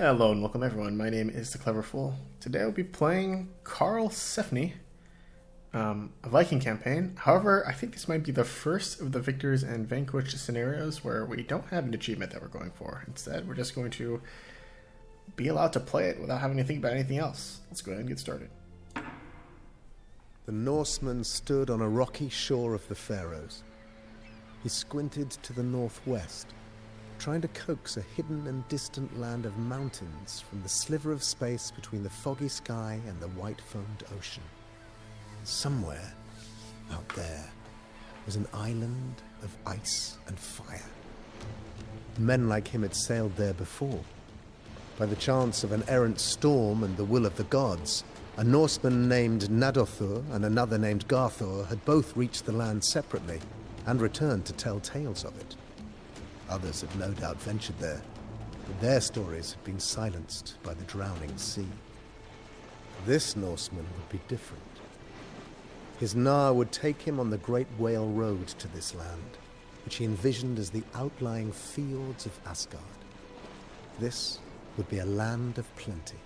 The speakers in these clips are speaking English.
Hello and welcome everyone, my name is The Clever Fool. Today I'll be playing Karlsefni, a Viking campaign. However, I think this might be the first of the Victors and Vanquished scenarios where we don't have an achievement that we're going for. Instead, we're just going to be allowed to play it without having to think about anything else. Let's go ahead and get started. The Norseman stood on a rocky shore of the Faroes. He squinted to the northwest, trying to coax a hidden and distant land of mountains from the sliver of space between the foggy sky and the white-foamed ocean. Somewhere out there was an island of ice and fire. Men like him had sailed there before. By the chance of an errant storm and the will of the gods, a Norseman named Nadothur and another named Garthor had both reached the land separately and returned to tell tales of it. Others had no doubt ventured there, but their stories had been silenced by the drowning sea. This Norseman would be different. His Gnar would take him on the Great Whale Road to this land, which he envisioned as the outlying fields of Asgard. This would be a land of plenty,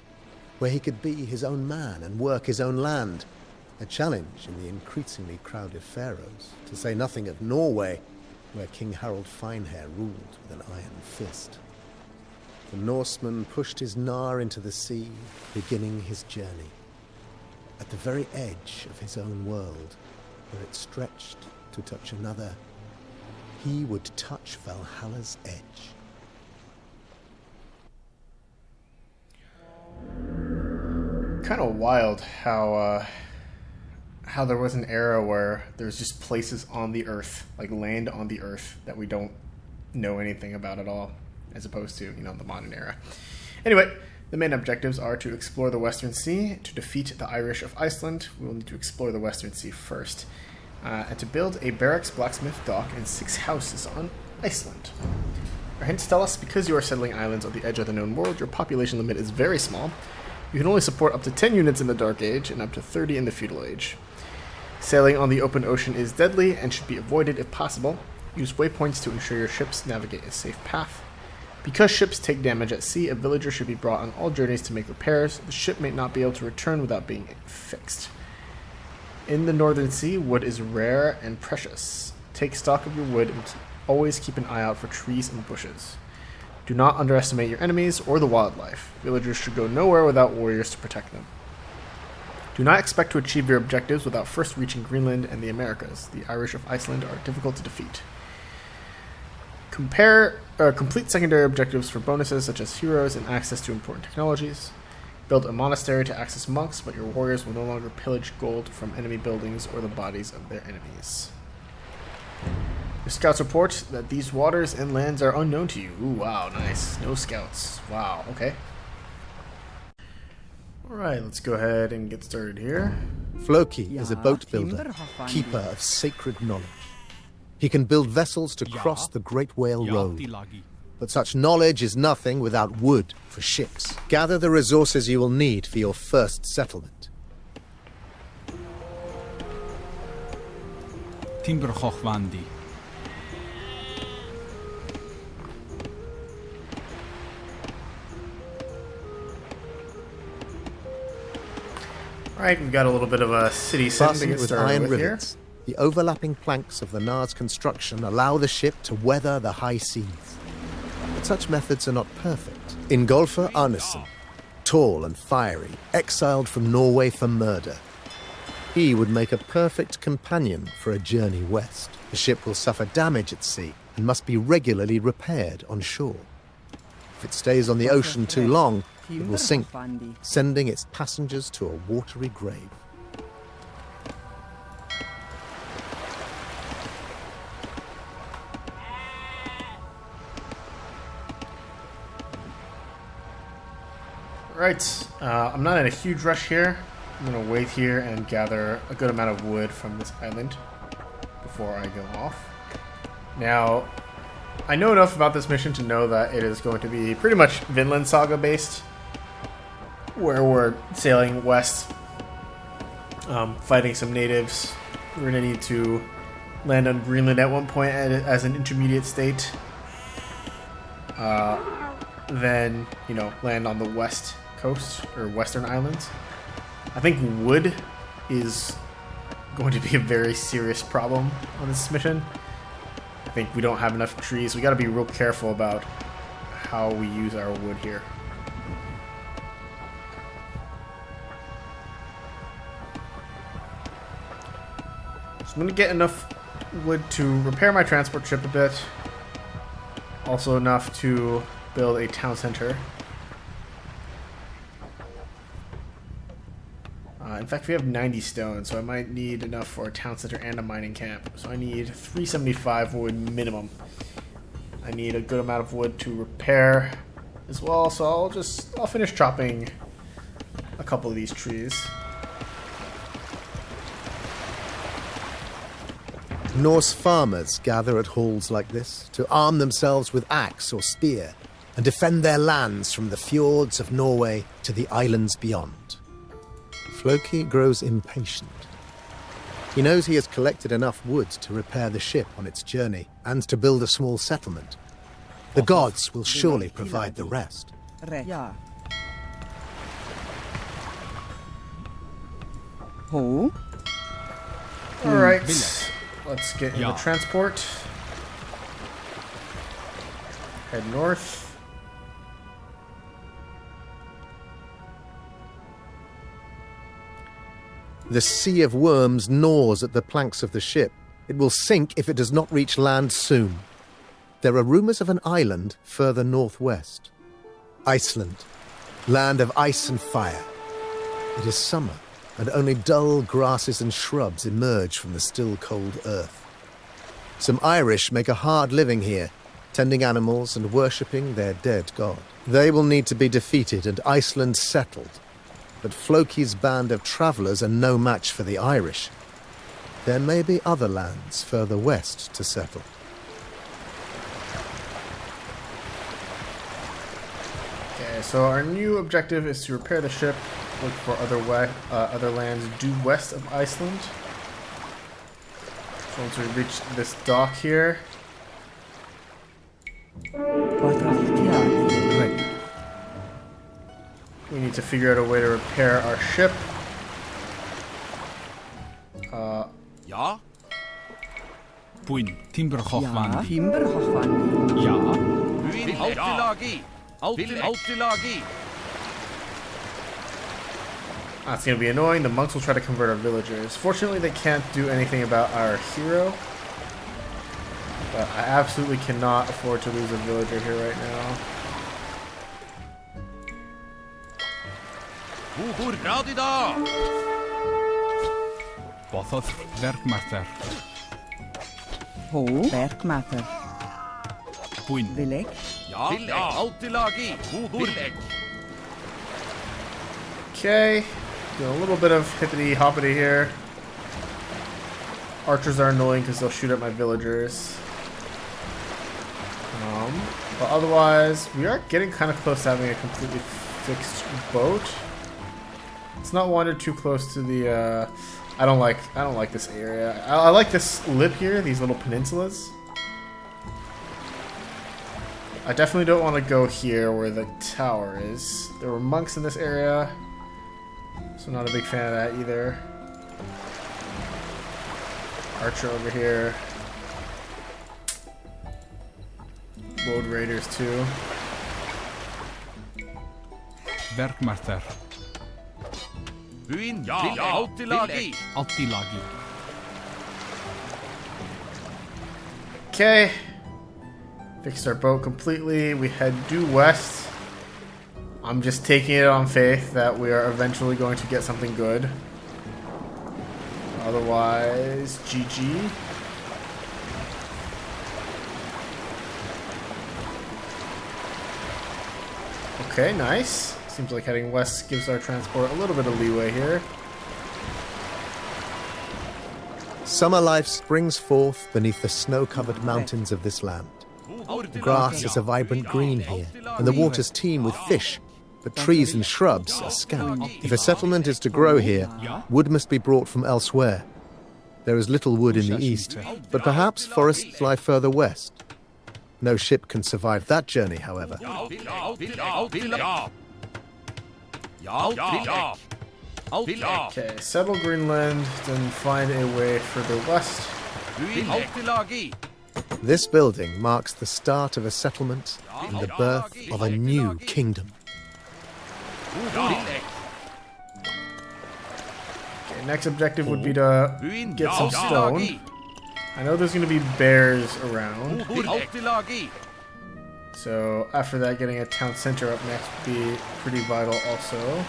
where he could be his own man and work his own land, a challenge in the increasingly crowded Faroes, to say nothing of Norway, where King Harald Finehair ruled with an iron fist. The Norseman pushed his Gnar into the sea, beginning his journey. At the very edge of his own world, where it stretched to touch another, he would touch Valhalla's edge. Kind of wild how there was an era where there's just places on the earth, like land on the earth, that we don't know anything about at all, as opposed to, the modern era. Anyway, the main objectives are to explore the Western Sea, to defeat the Irish of Iceland. We will need to explore the Western Sea first, and to build a barracks, blacksmith, dock, and 6 houses on Iceland. Our hints tell us because you are settling islands on the edge of the known world, your population limit is very small. You can only support up to 10 units in the Dark Age and up to 30 in the Feudal Age. Sailing on the open ocean is deadly and should be avoided if possible. Use waypoints to ensure your ships navigate a safe path. Because ships take damage at sea, a villager should be brought on all journeys to make repairs. The ship may not be able to return without being fixed. In the Northern Sea, wood is rare and precious. Take stock of your wood and always keep an eye out for trees and bushes. Do not underestimate your enemies or the wildlife. Villagers should go nowhere without warriors to protect them. Do not expect to achieve your objectives without first reaching Greenland and the Americas. The Irish of Iceland are difficult to defeat. Complete secondary objectives for bonuses such as heroes and access to important technologies. Build a monastery to access monks, but your warriors will no longer pillage gold from enemy buildings or the bodies of their enemies. Your scouts report that these waters and lands are unknown to you. Ooh, wow, nice. No scouts. Wow, okay. Alright, let's go ahead and get started here. Floki is a boat builder, keeper of sacred knowledge. He can build vessels to cross the Great Whale Road. But such knowledge is nothing without wood for ships. Gather the resources you will need for your first settlement. Timberhochwandi. Alright, we've got a little bit of a city setting to get started with here. The overlapping planks of the Gnar's construction allow the ship to weather the high seas. But such methods are not perfect. Ingolfur Arneson, tall and fiery, exiled from Norway for murder. He would make a perfect companion for a journey west. The ship will suffer damage at sea and must be regularly repaired on shore. If it stays on the ocean too long, it will sink, sending its passengers to a watery grave. Right, I'm not in a huge rush here. I'm going to wait here and gather a good amount of wood from this island before I go off. Now, I know enough about this mission to know that it is going to be pretty much Vinlandsaga based, where we're sailing west, fighting some natives. We're going to need to land on Greenland at one point as an intermediate state. than, land on the west coast or western islands. I think wood is going to be a very serious problem on this mission. I think we don't have enough trees. We got to be real careful about how we use our wood here. So I'm going to get enough wood to repair my transport ship a bit. Also enough to build a town center. In fact, we have 90 stone, so I might need enough for a town center and a mining camp. So I need 375 wood minimum. I need a good amount of wood to repair as well, so I'll finish chopping a couple of these trees. Norse farmers gather at halls like this to arm themselves with axe or spear and defend their lands from the fjords of Norway to the islands beyond. Floki grows impatient. He knows he has collected enough wood to repair the ship on its journey and to build a small settlement. The gods will surely provide the rest. Ja. Who? Alright, let's get in the transport. Head north. The sea of worms gnaws at the planks of the ship. It will sink if it does not reach land soon. There are rumours of an island further northwest. Iceland, land of ice and fire. It is summer, and only dull grasses and shrubs emerge from the still cold earth. Some Irish make a hard living here, tending animals and worshipping their dead god. They will need to be defeated and Iceland settled. But Floki's band of travellers are no match for the Irish. There may be other lands further west to settle. Okay, so our new objective is to repair the ship, look for other lands due west of Iceland. So once we reach this dock here, we need to figure out a way to repair our ship. Ja? Puin, timberhoffman. Timberhoffman. Ja. Alltid lagi! Alltid lagi! That's going to be annoying. The monks will try to convert our villagers. Fortunately, they can't do anything about our hero. But I absolutely cannot afford to lose a villager here right now. Hurra di da! Bothod verkmaster. Ho. Werkmatter. Puin. Vilek. Ja, alltid lagi! Hurra! Okay. Doing a little bit of hippity-hoppity here. Archers are annoying because they'll shoot at my villagers. But otherwise, we are getting kind of close to having a completely fixed boat. It's not wandered too close to the. I don't like this area. I like this lip here, these little peninsulas. I definitely don't want to go here where the tower is. There were monks in this area, so not a big fan of that either. Archer over here. Road raiders too. Verkmaster. Buin, ja, alltid lagi! Alltid lagi. Okay. Fixed our boat completely. We head due west. I'm just taking it on faith that we are eventually going to get something good. Otherwise, GG. Okay, nice. Seems like heading west gives our transport a little bit of leeway here. Summer life springs forth beneath the snow-covered mountains of this land. The grass is a vibrant green here, and the waters teem with fish, but trees and shrubs are scant. If a settlement is to grow here, wood must be brought from elsewhere. There is little wood in the east, but perhaps forests lie further west. No ship can survive that journey, however. Okay, settle Greenland, then find a way further west. This building marks the start of a settlement and the birth of a new kingdom. Okay, next objective would be to get some stone. I know there's going to be bears around. So after that, getting a town center up next would be pretty vital also.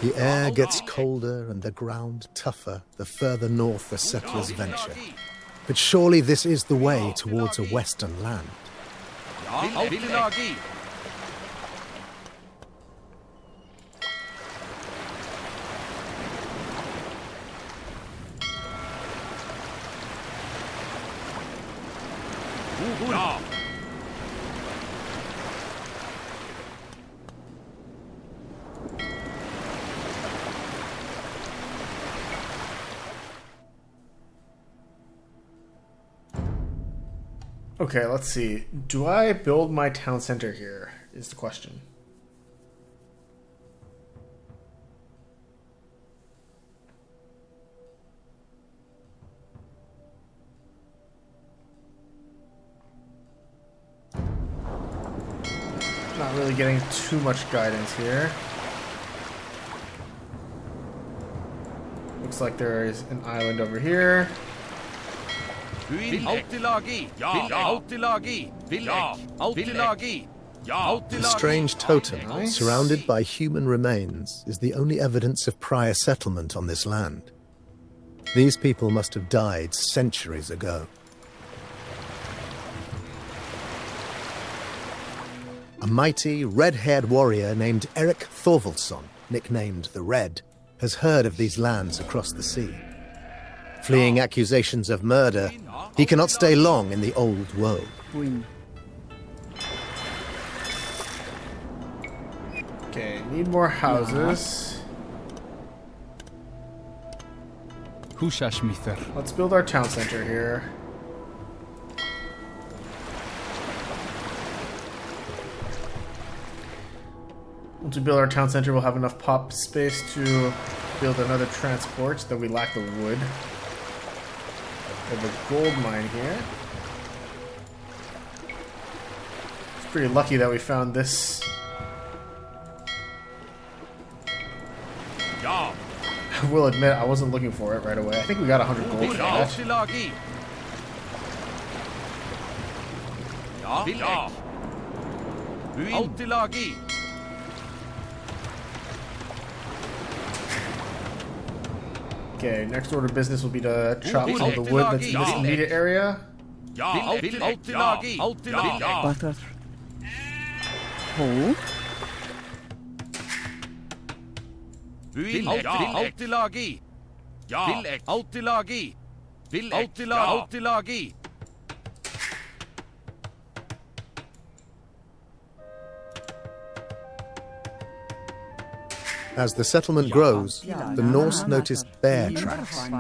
The air gets colder and the ground tougher the further north the settlers venture. But surely this is the way towards a western land. Okay, let's see. Do I build my town center here, is the question. Not really getting too much guidance here. Looks like there is an island over here. The strange totem, surrounded by human remains, is the only evidence of prior settlement on this land. These people must have died centuries ago. A mighty, red-haired warrior named Eric Thorvaldsson, nicknamed the Red, has heard of these lands across the sea. Fleeing accusations of murder, he cannot stay long in the old world. Okay, need more houses. Húsasmíþar. Let's build our town center here. Once we build our town center, we'll have enough pop space to build another transport, though we lack the wood. We have a gold mine here. It's pretty lucky that we found this. I will admit, I wasn't looking for it right away. I think we got 100 gold for that. Okay, next order of business will be to chop all the wood that's in this immediate area. Butter. Ho. As the settlement grows, the Norse noticed bear tracks.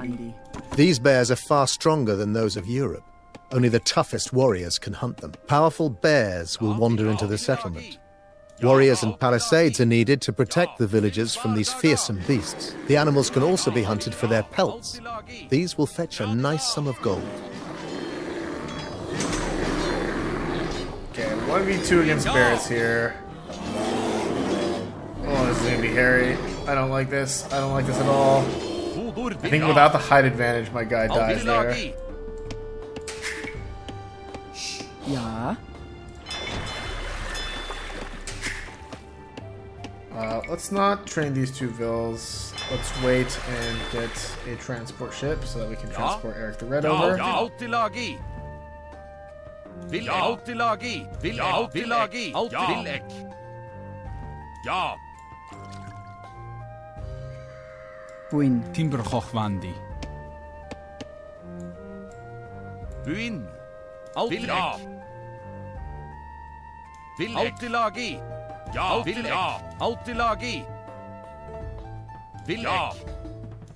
These bears are far stronger than those of Europe. Only the toughest warriors can hunt them. Powerful bears will wander into the settlement. Warriors and palisades are needed to protect the villagers from these fearsome beasts. The animals can also be hunted for their pelts. These will fetch a nice sum of gold. Okay, 1v2 against bears here. Oh, this is gonna be hairy. I don't like this. I don't like this at all. I think without the height advantage, my guy dies there. Ja. Let's not train these two vills. Let's wait and get a transport ship so that we can transport Eric the Red over. Buin. Timberhochwandi. Villek.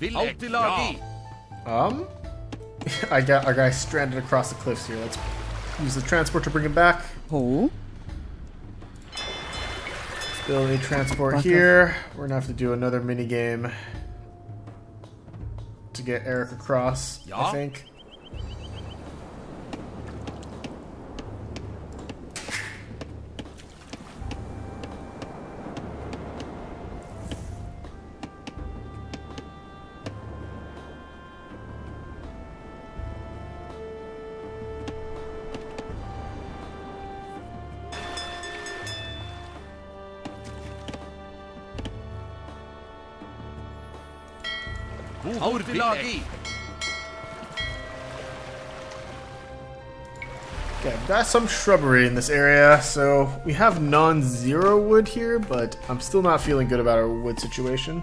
Altilagi. I got our guy stranded across the cliffs here. Let's use the transport to bring him back. Ho. Let's build a transport here. We're gonna have to do another mini game to get Eric across, I Yeah. think. Altilagi. Okay, I've got some shrubbery in this area, so we have non-zero wood here, but I'm still not feeling good about our wood situation.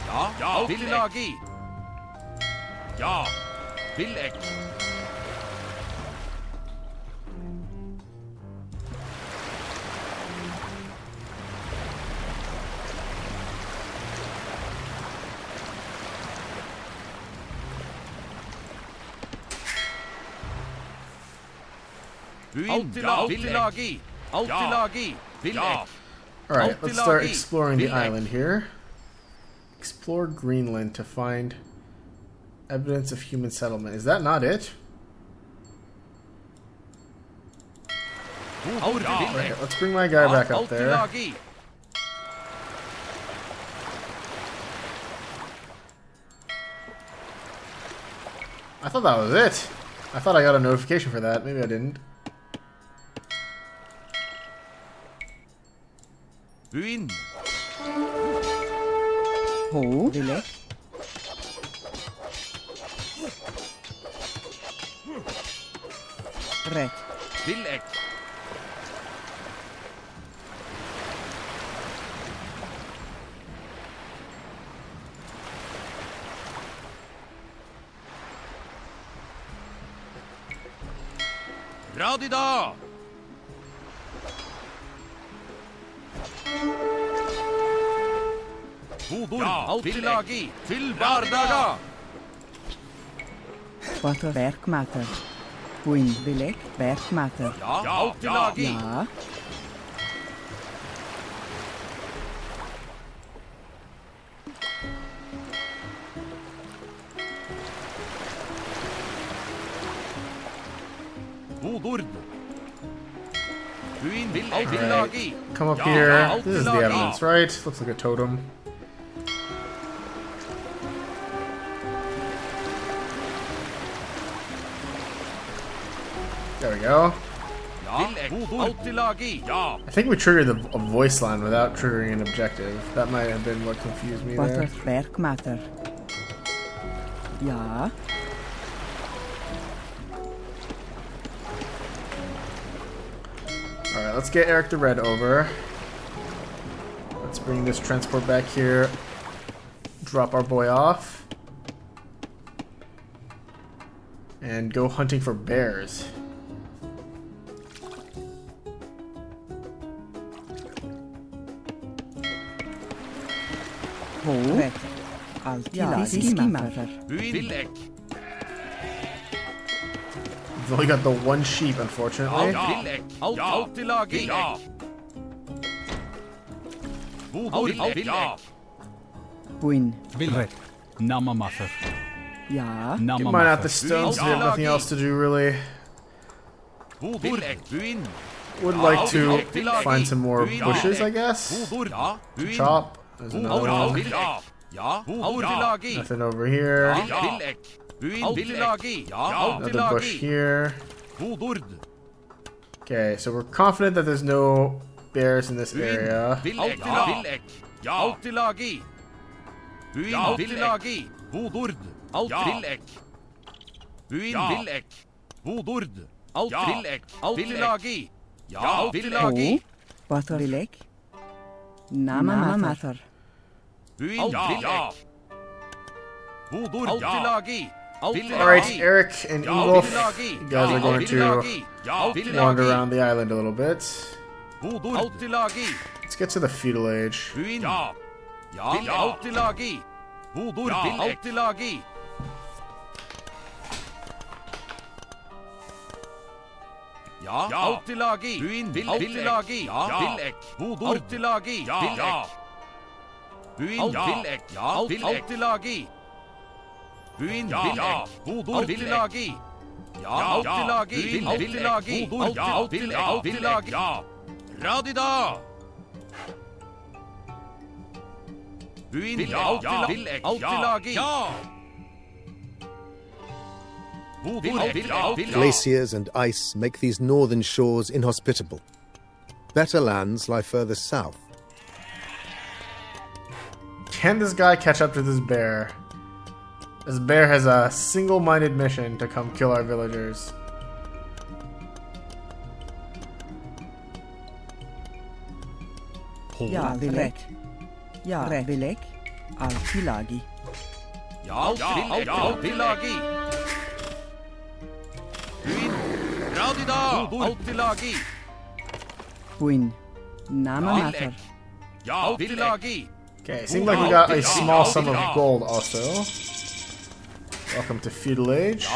Ja. Altilagi. Ja. Villek. Altilagi. Altilagi. Villek. Alright, let's start Altilagi. exploring the Villek. island here. Explore Greenland to find evidence of human settlement. Is that not it? Altilagi. Let's bring my guy back up there. Altilagi. I thought that was it. I thought I got a notification for that. Maybe I didn't. Buin. Ho. Villek. Rätt. Villek. Radida. Hodor. Altilagi. Til bardaga. Water. Werkmatter. Buin. Villek. Werkmatter. Ja. Altilagi. Ja. Hodor. Buin. Altilagi. Come up Ja, here. This is the Altilagi. evidence, right? Looks like a totem. There we go. Ja. Altilagi. Ja. I think we triggered a voice line without triggering an objective. That might have been what confused me Water. there. Werkmatter. Ja. Alright, let's get Eric the Red over. Let's bring this transport back here. Drop our boy off. And go hunting for bears. Ho. Rätt. Altilagi. Skimatter. Buin. Villek. We've only got the one sheep, unfortunately. Ja. Villek. Altilagi. Ja. Hodor. Villek. Buin. Villek. Namamather. Ja. Get mine out the Namamather. stones. We have nothing else to do, really. Hodor. Buin. Would like to find some more bushes, I guess. Hodor. Ja. Buin. Chop. There's another one. Villek. Ja. Altilagi. Nothing over here. Ja. Villek. Buin. Altilagi. Ja. Another bush Altilagi. here. Hodor. Okay, so we're confident that there's no bears in this area. Villek. Villek. Ja. Altilagi. Buin. Altilagi. Hodor. Altilagi. Buin. Villek. Hodor. Altilagi. Altilagi. Ja. Ho. Altilagi. Water. Villek. Namamather. Buin. Ja. Hodor. Altilagi. Alright, Eric and Ingolf, you guys are going to wander around the island a little bit. Let's get to the feudal age. Glaciers and ice make these northern shores inhospitable. Better lands lie further south. Can this guy catch up to this bear? This bear has a single-minded mission to come kill our villagers. Ja, Vilek. Ja, Vilek. Altilagi. Buin. Namamathar. Okay, seems like we got a small sum of gold also. Welcome to feudal age.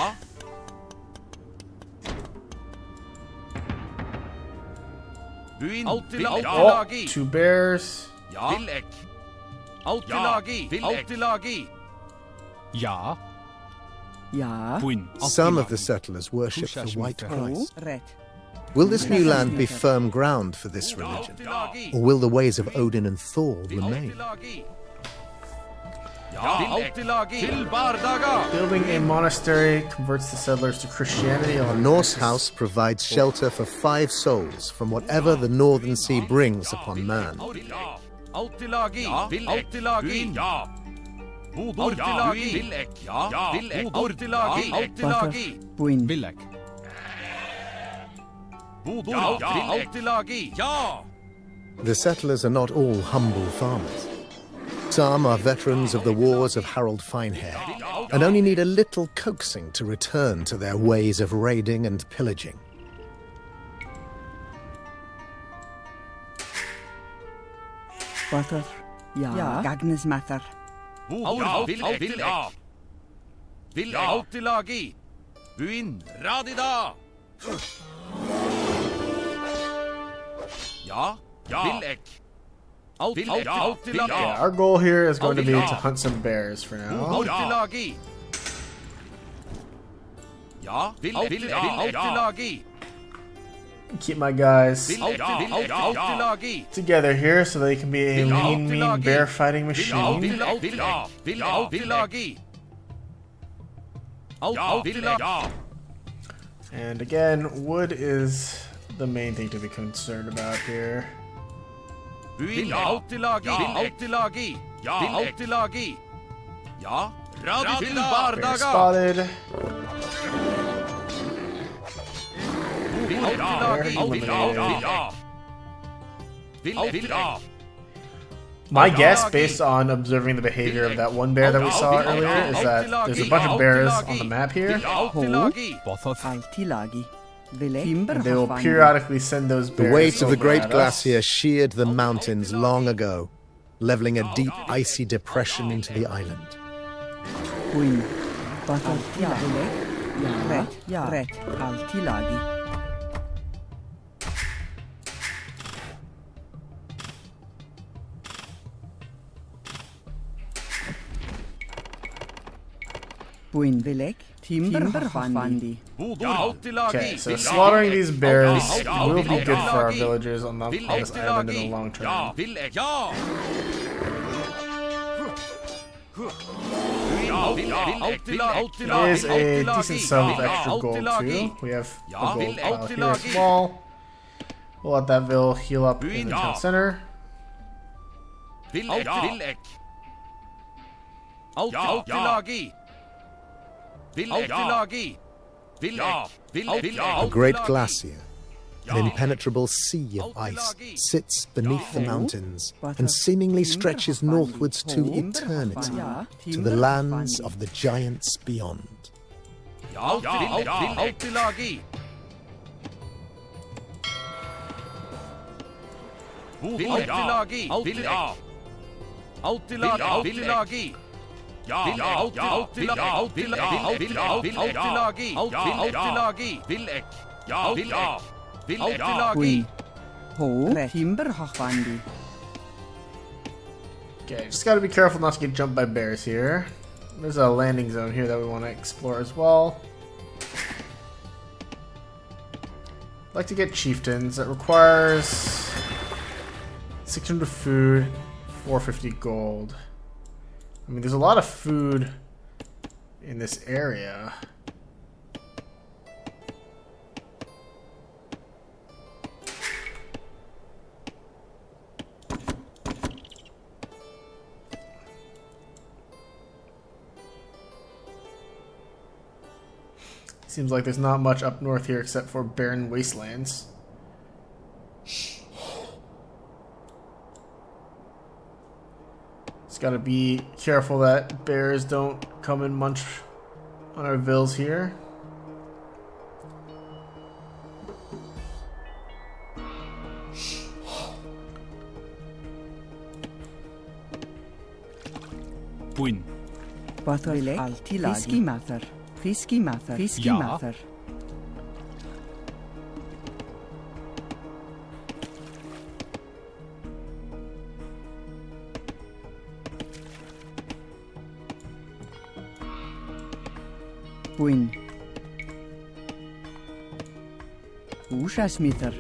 Oh, 2 bears. Ja. Ja. Buin. Some of the settlers worship the White Oh, Christ. ret. Will this new land be firm ground for this religion? Or will the ways of Odin and Thor remain? Building a monastery converts the settlers to Christianity. A Norse house provides shelter for 5 souls from whatever the northern sea brings upon man. Buin. Vilek. The settlers are not all humble farmers. Some are veterans of the wars of Harold Finehair and only need a little coaxing to return to their ways of raiding and pillaging. Bathar. Ja. Gagnes Mathar. Yeah, our goal here is going to be to hunt some bears for now. Keep my guys together here so they can be a mean bear fighting machine. And again, wood is the main thing to be concerned about here. Bear spotted. Bear eliminated. My guess, based on observing the behavior of that one bear that we saw earlier, is that there's a bunch of bears on the map here. Bothar. Altilagi. Vilek. And they will periodically send those bears. The weight of the over great at us. glacier sheared the mountains long ago, leveling a deep icy depression into the island. Buin. Bathar. Ja, Vilek. Ja. Ret. Ja. Ret. Altilagi. Buin Vilek. Timberfandi. Okay, so slaughtering these bears will be good for our villagers on this island in the long term. It is a decent sum of extra gold too. We have a gold pile here as well. We'll let that vill heal up in the town center. A great glacier, an impenetrable sea of ice, sits beneath the mountains and seemingly stretches northwards to eternity, to the lands of the giants beyond. Alltid lagi. Alltid lagi. Alltid lagi. Alltid lagi. Villek. Alltid lagi. Queen. Ho. Timberhachbandi. Okay, just gotta be careful not to get jumped by bears here. There's a landing zone here that we want to explore as well. I'd like to get chieftains. That requires 600 food, 450 gold. I mean, there's a lot of food in this area. Seems like there's not much up north here except for barren wastelands. Just gotta be careful that bears don't come and munch on our villas here. Buin. Bathorlek. Altilagi. Fiskimathar. Fiskimathar. Ja. Fiskimathar. Buin. Ushasmither.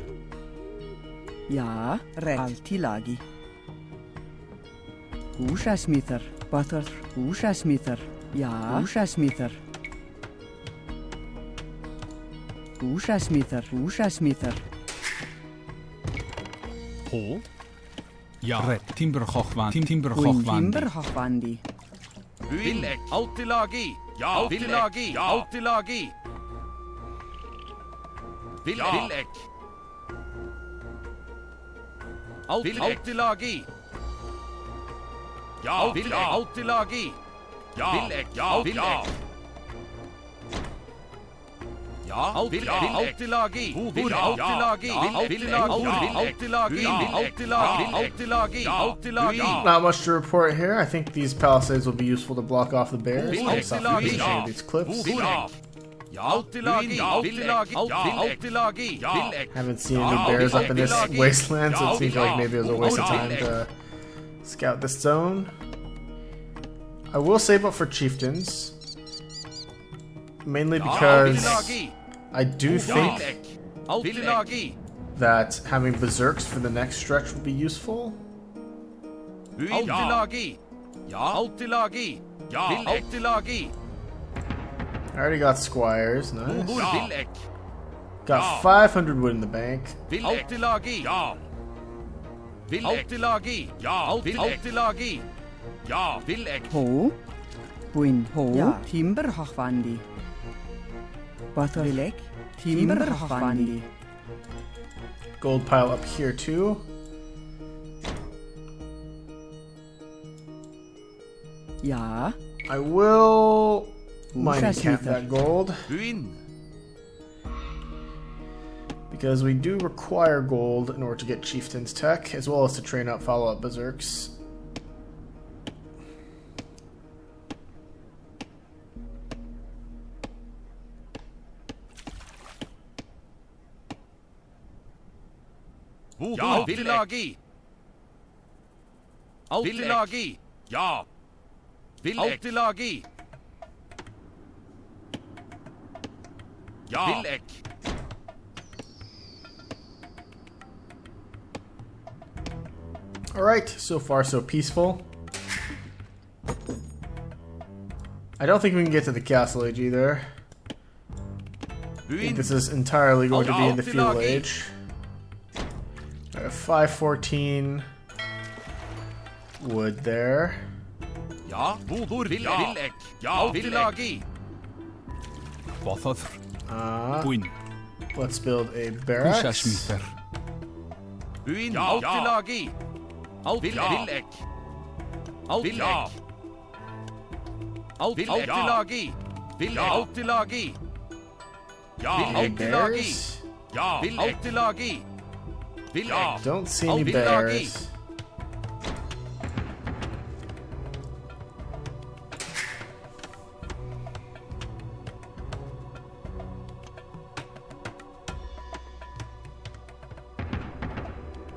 Ja, re. Altilagi. Ushasmither. Bathor. Ushasmither. Ja. Ushasmither. Ushasmither. Ushasmither. Ho. Ja. Red. Timberhochwan. Buin. Timberhochwan. Timberhachbandi. Villek. Alltid lagi. Alltid lagi. Alltid lagi. Villek. Alltid lagi. Alltid lagi. Villek. Villek. Alltid lagi. Alltid lagi. Not much to report here. I think these palisades will be useful to block off the bears based off the position of these cliffs. Alltid lagi. Haven't seen any bears up in this wasteland, so it seems like maybe it was a waste of time to scout this zone. I will save up for chieftains, mainly because I do think that having berserks for the next stretch would be useful. I already got squires, nice. Got 500 wood in the bank. Ho. Buin. Ho. Ja. Timberhachbandi. Bathorlek. Timberhachbandi. Gold pile up here too. Ja. I will mine Ushas camp meter. that gold because we do require gold in order to get chieftain's tech as well as to train up follow-up berserks. Alltid lagi. Alltid lagi. Alltid lagi. Villek. Alright, so far so peaceful. I don't think we can get to the castle age either. I think this is entirely going to be in the feudal age. I have 514 wood there. Villek. Alltid lagi. Bothothr. Uh, Buin. let's build a barracks. Ushasmither. Alltid lagi. Villek. Alltid lagi. Alltid lagi. Ja, Any alltid lag i. bears? Ja, alltid lag i. Ja, Don't see any alltid lag i. bears.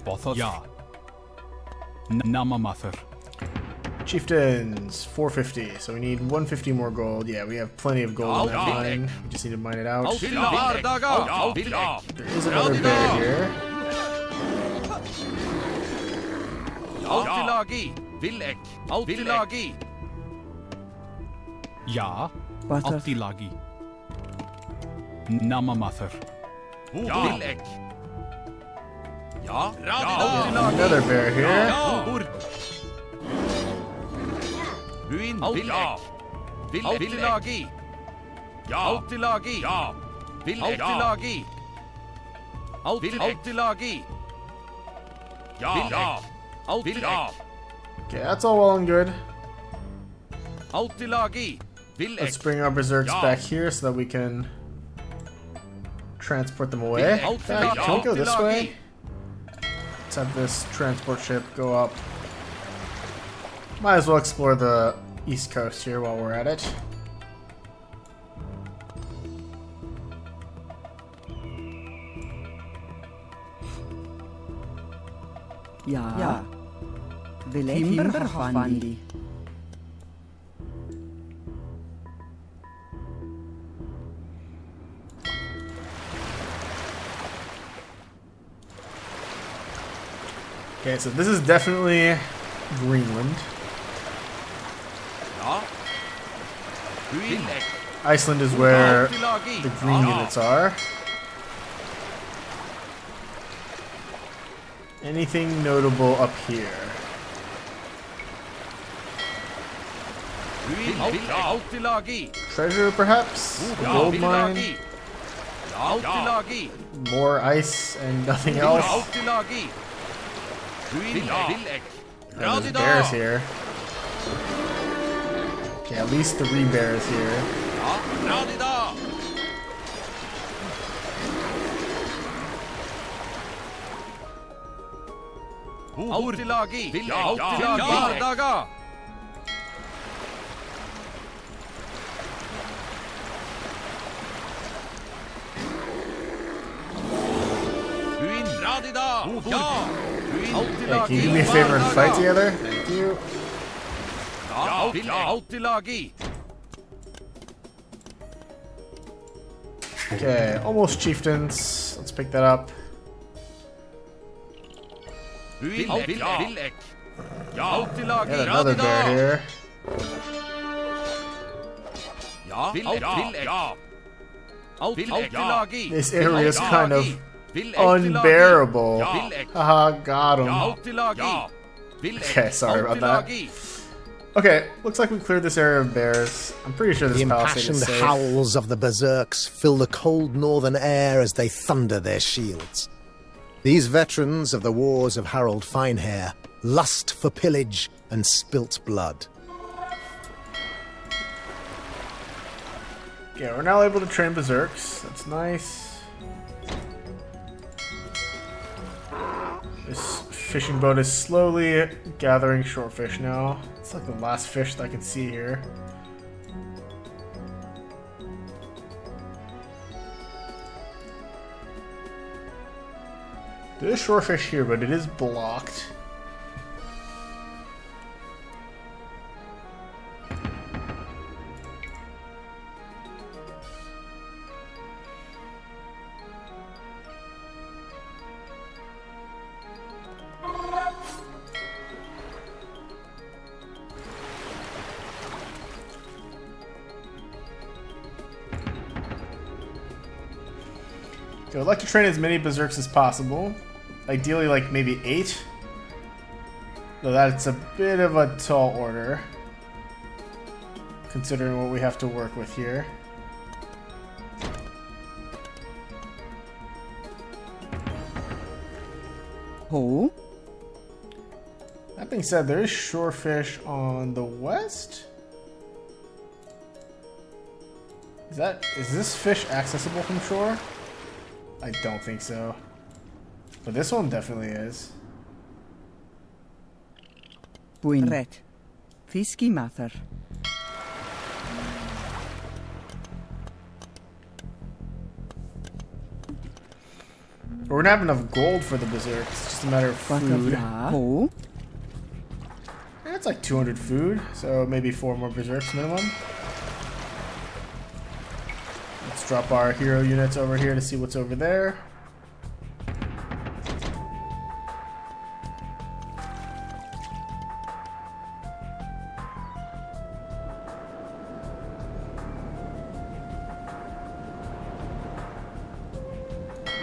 Bothodd. Ja. Namamather. Chieftains, 450. So we need 150 more gold. Yeah, we have plenty of gold in that mine. We just need to mine it out. Alltid vardaga. Alltid lag. There is another bear here. Alltid lag i. Villek. Alltid lag i. Ja. Bothodd. Altilagi. Namamather. Ja. Villek. Ja, Yeah, another bear here. Ja, bord. Ruin. Villek. Alltid lag i. Ja. Alltid lag i. Ja. Villek. Alltid lag i. Alltid lag i. Ja. Villek. Alltid lag. Okay, that's all well and good. Alltid lag i. Villek. Let's bring our berserks back here so that we can transport them away. In fact, can we go this way? Let's have this transport ship go up. Might as well explore the east coast here while we're at it. Ja. Timberhofwandi. Okay, so this is definitely Greenland. Ja. Villek. Iceland is where Alltid lag i. the green units are. Anything notable up here? Ruin. Alltid lag i. Treasure, perhaps? A Ja, gold Villek lag mine? i. Ja, alltid lag i. More ice and nothing else? Alltid lag i. Ruin. Villek. Oh, there's bears here. Okay, at least 3 bears here. Ja, radida. Alltid lag i. Alltid lag i. Vardaga. Ruin. Radida. Ja. Ruin. Alltid Hey, lag can i. you do me a favor and fight Vardaga. together? Thank you. Ja, alltid lag i. Okay, almost chieftains. Let's pick that up. Ruin. Villek. Ja, alltid lag i. And another bear here. Ja, Villek. Ja. Alltid lag i. This area is Alltid kind lag of i. Villek. Alltid lag i. unbearable. Ja, Villek. Haha, got him. Ja, alltid lag i. Villek. Okay, sorry about Alltid that. lag i. Okay, looks like we cleared this area of bears. I'm pretty sure this The palisade impassioned is safe. howls of the berserks fill the cold northern air as they thunder their shields. These veterans of the wars of Harold Finehair lust for pillage and spilt blood. Okay, we're now able to train berserks. That's nice. This fishing boat is slowly gathering shorefish now. It's like the last fish that I can see here. There is shorefish here, but it is blocked. So I'd like to train as many berserks as possible. Ideally, like maybe 8. Though that's a bit of a tall order, considering what we have to work with here. Ho. That being said, there is shorefish on the west. Is this fish accessible from shore? I don't think so. But this one definitely is. Buin. Red. Fiski mather. We're gonna have enough gold for the berserk. It's just a matter of food. Ho. It's like 200 food, so maybe 4 more berserks minimum. Let's drop our hero units over here to see what's over there.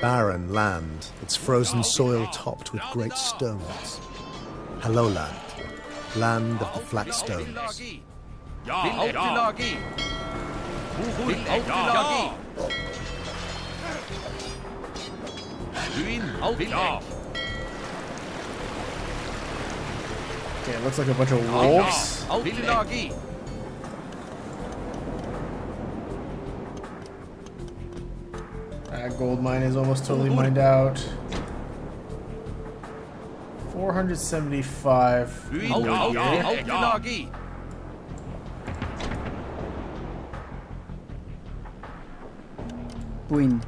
Barren land, its frozen soil topped with great stones. Hello land, land of the flat stones. Okay, it looks like a bunch of wolves. That gold mine is almost totally mined out. 475 wood here. Buin.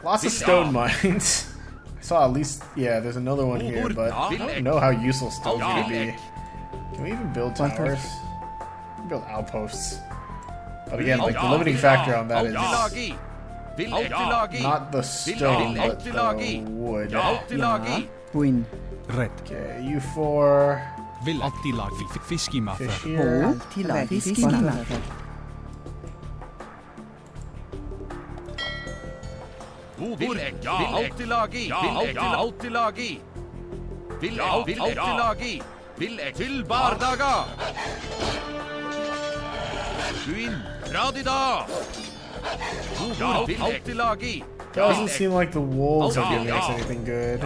Lots of stone mines. I saw at least, yeah, there's another one here, but I don't know how useful stone's gonna be. Can we even build towers? We can build outposts. But again, like the limiting factor on that is not the stone, but the wood. Buin. Red. Okay, you 4. Vill alltid lag fiskematter. Fish here. Ho. Fiski mather. Doesn't seem like the wolves are giving us anything good.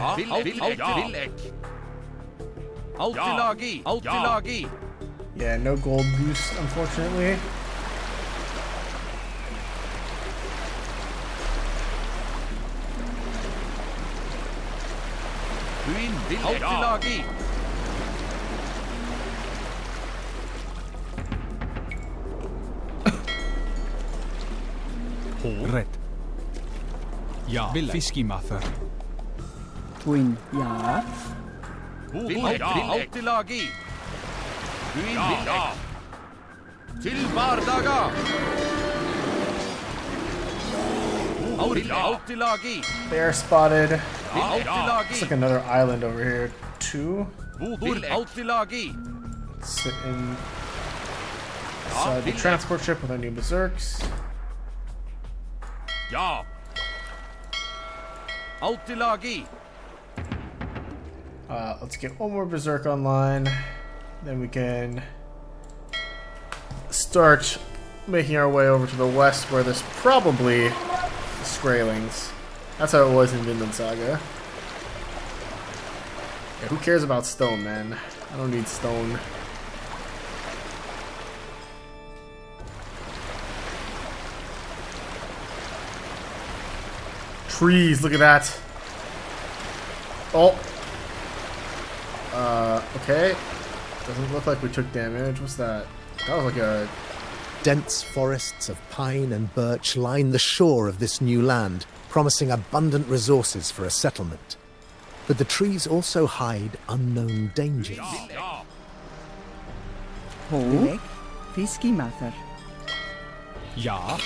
Yeah, no gold goose, unfortunately. Red. Ja, vill fiskematter. Buin. Ja. Bear spotted. Looks like another island over here, too. Sit inside the transport ship with our new berserks. Let's get one more berserk online. Then we can start making our way over to the west where there's probably Skraelings. That's how it was in Vinlandsaga. Yeah, who cares about stone, man? I don't need stone. Trees, look at that. Oh. Okay. Doesn't look like we took damage. What's that? That was like a... Dense forests of pine and birch line the shore of this new land, promising abundant resources for a settlement. But the trees also hide unknown dangers. Ho. Fiski mather. Ja.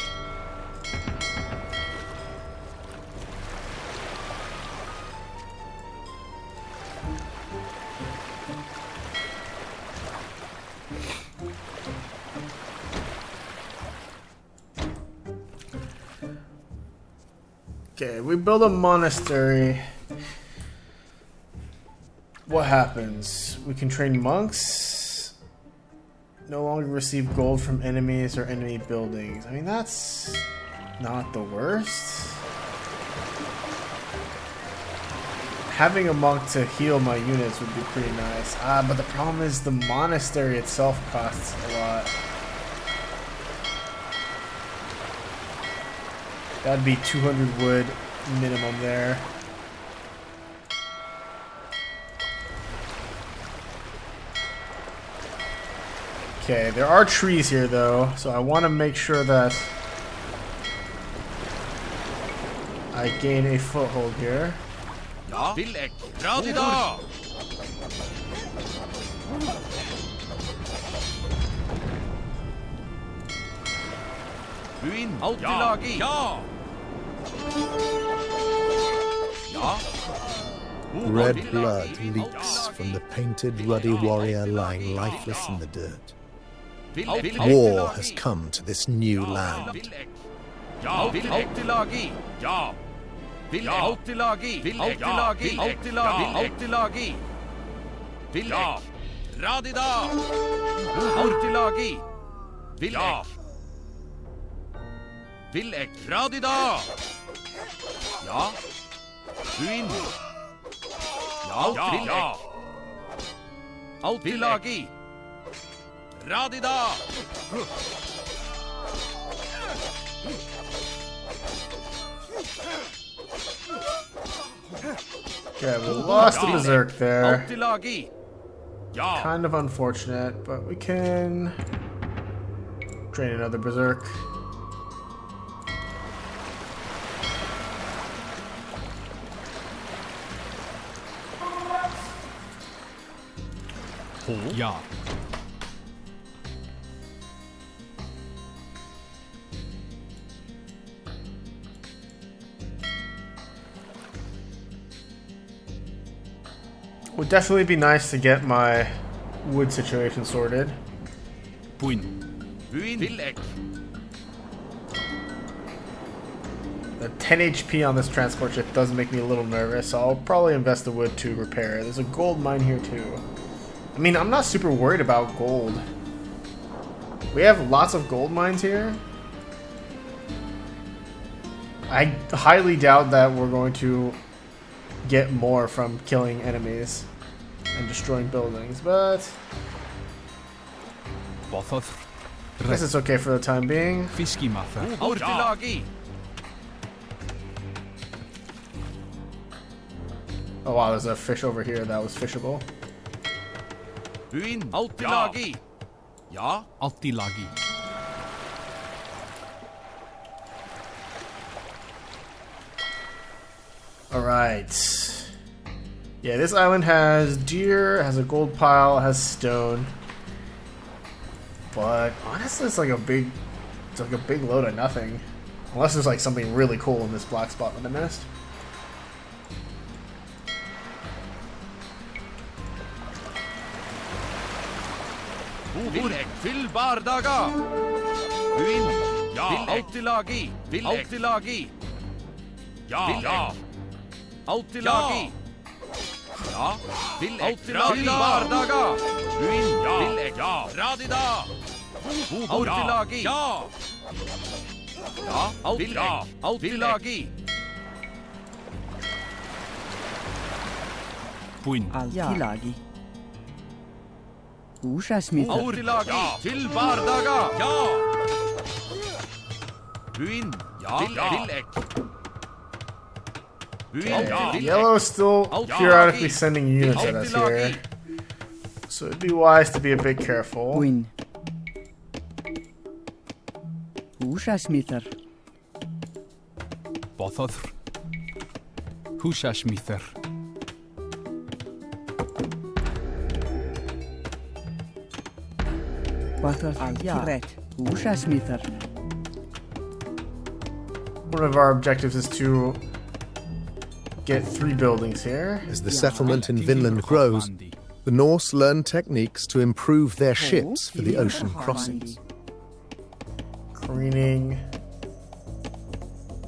Okay, we build a monastery. What happens? We can train monks. No longer receive gold from enemies or enemy buildings. I mean, that's not the worst. having a monk to heal my units would be pretty nice. But the problem is the monastery itself costs a lot. That'd be 200 wood minimum there. Okay, there are trees here though, so I want to make sure that I gain a foothold here. Ja, vil ek. Dra de da! Buin, alt i lagi. Ja! Ja. Red blood leaks from the painted ruddy warrior lying lifeless in the dirt. War has come to this new land. Ja, vil alt i lagi. Ja. Vil alt i lagi. Vil alt i lagi. Alt i lagi. Alt i lagi. Vil ja. Radida. Alt i lagi. Vil ja. Vil ek. Radida. Ja. Buin. Ja, vil ek. Alt i lagi. Radida. Okay, we lost a berserk there. Alt i lagi. Ja. Kind of unfortunate, but we can drain another berserk. Ja. Would definitely be nice to get my wood situation sorted. Buin. Buin. Vil ek. The 10 HP on this transport ship does make me a little nervous, so I'll probably invest the wood to repair. There's a gold mine here too. I mean, I'm not super worried about gold. We have lots of gold mines here. I highly doubt that we're going to get more from killing enemies and destroying buildings, but I guess it's okay for the time being. Fiskimather. Alt i lagi. Oh wow, there's a fish over here that was fishable. Buin. Alt i lagi. Ja. Altilagi. Alright. Yeah, this island has deer, has a gold pile, has stone. But honestly it's like a big load of nothing. Unless there's like something really cool in this black spot that I missed. Vil ek. Til bardaga. Buin. Ja. Vil alt i lagi. Vil alt i lagi. Ja. Vil ja. Alt i lagi. Ja. Vil ek. Alt i lagi. Til bardaga. Buin. Ja. Vil ek. Ja. Radida. Alt i lagi. Ja. Ja. Alt i lagi. Alt i lagi. Buin. Altilagi. Ushasmith. Alt i lagi. Til bardaga. Ja. Buin. Ja. Vil ek. Buin. Ja. Yellow's still periodically sending units at us here. So it'd be wise to be a bit careful. Buin. Ushasmither. Bothothr. Hushashmither. Bothoth. Altiret. Ushasmither. One of our objectives is to get 3 buildings here. As the settlement in Vinland grows, the Norse learn techniques to improve their ships for the ocean crossings. Careening.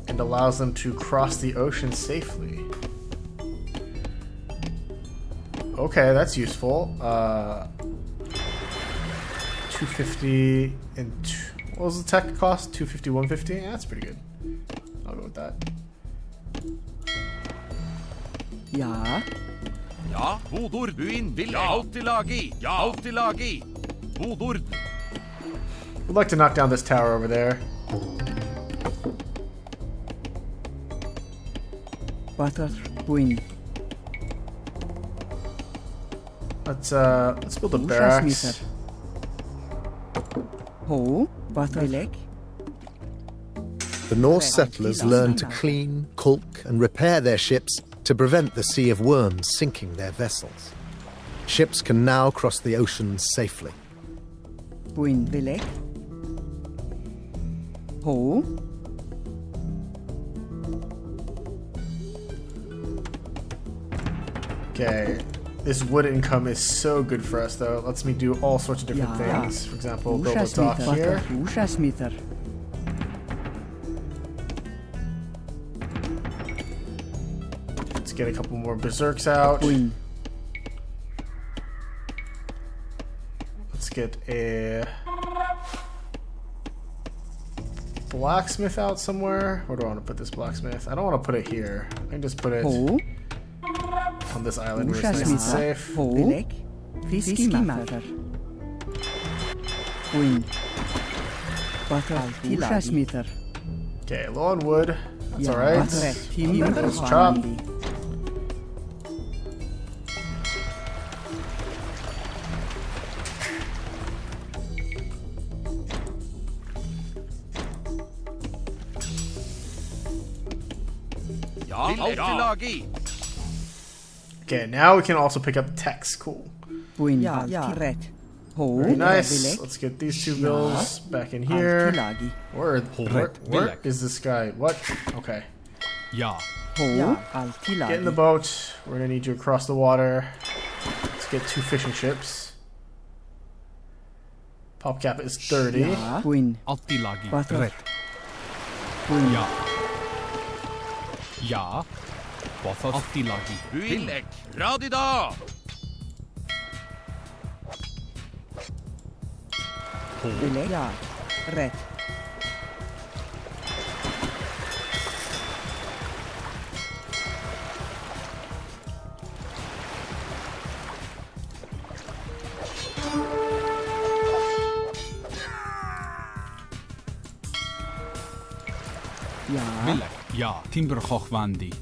And allows them to cross the ocean safely. Okay, that's useful. 250 and what was the tech cost? 250, 150? Yeah, that's pretty good. I'll go with that. Ja. Ja, god ord. Buin vil alltid lagi. Ja, alltid lagi. God ord. We'd like to knock down this tower over there. Butter. Buin. Let's build a Húsasmíðar. barracks. Ho. Butter. Vilek. The Norse settlers learned to clean, caulk, and repair their ships to prevent the Sea of Worms sinking their vessels. Ships can now cross the oceans safely. Buin. Vilek. Ho. Okay. This wood income is so good for us, though. It lets me do all sorts of different Yeah. things. For example, build a dock Húsasmíðar. here. Húsasmíðar. Let's get a couple more berserks out. Buin. Let's get a blacksmith out somewhere. Where do I want to put this blacksmith? I don't want to put it here. I can just put it Ho. on this island where it's nice and Húsasmíðar. safe. Ho. Vilek. Fiskimaður. Buin. Butter. Húsasmíðar. Okay, low on wood. That's Ja, alright. butter. Timber. Let's chop. Vanandi. Ja, alltid lagi. Okay, now we can also pick up text. Cool. Buin. Ja, rätt. Ho. Very nice. Vilek. Let's get these two bills back in here. Altilagi. Where Vilek. is this guy? What? Okay. Ja. Ho. Get in the Altilagi. boat. We're gonna need you across the water. Let's get 2 fishing ships. Pop cap is 30. Ja. Buin. Alltid lagi. Butter. Rätt. Buin. Ja. Ja. Butter. Alltid lagi. Buin ek. Radida. Vilek. Ja. Rätt. Ja. Vilek. Ja. Timber Hochwandi.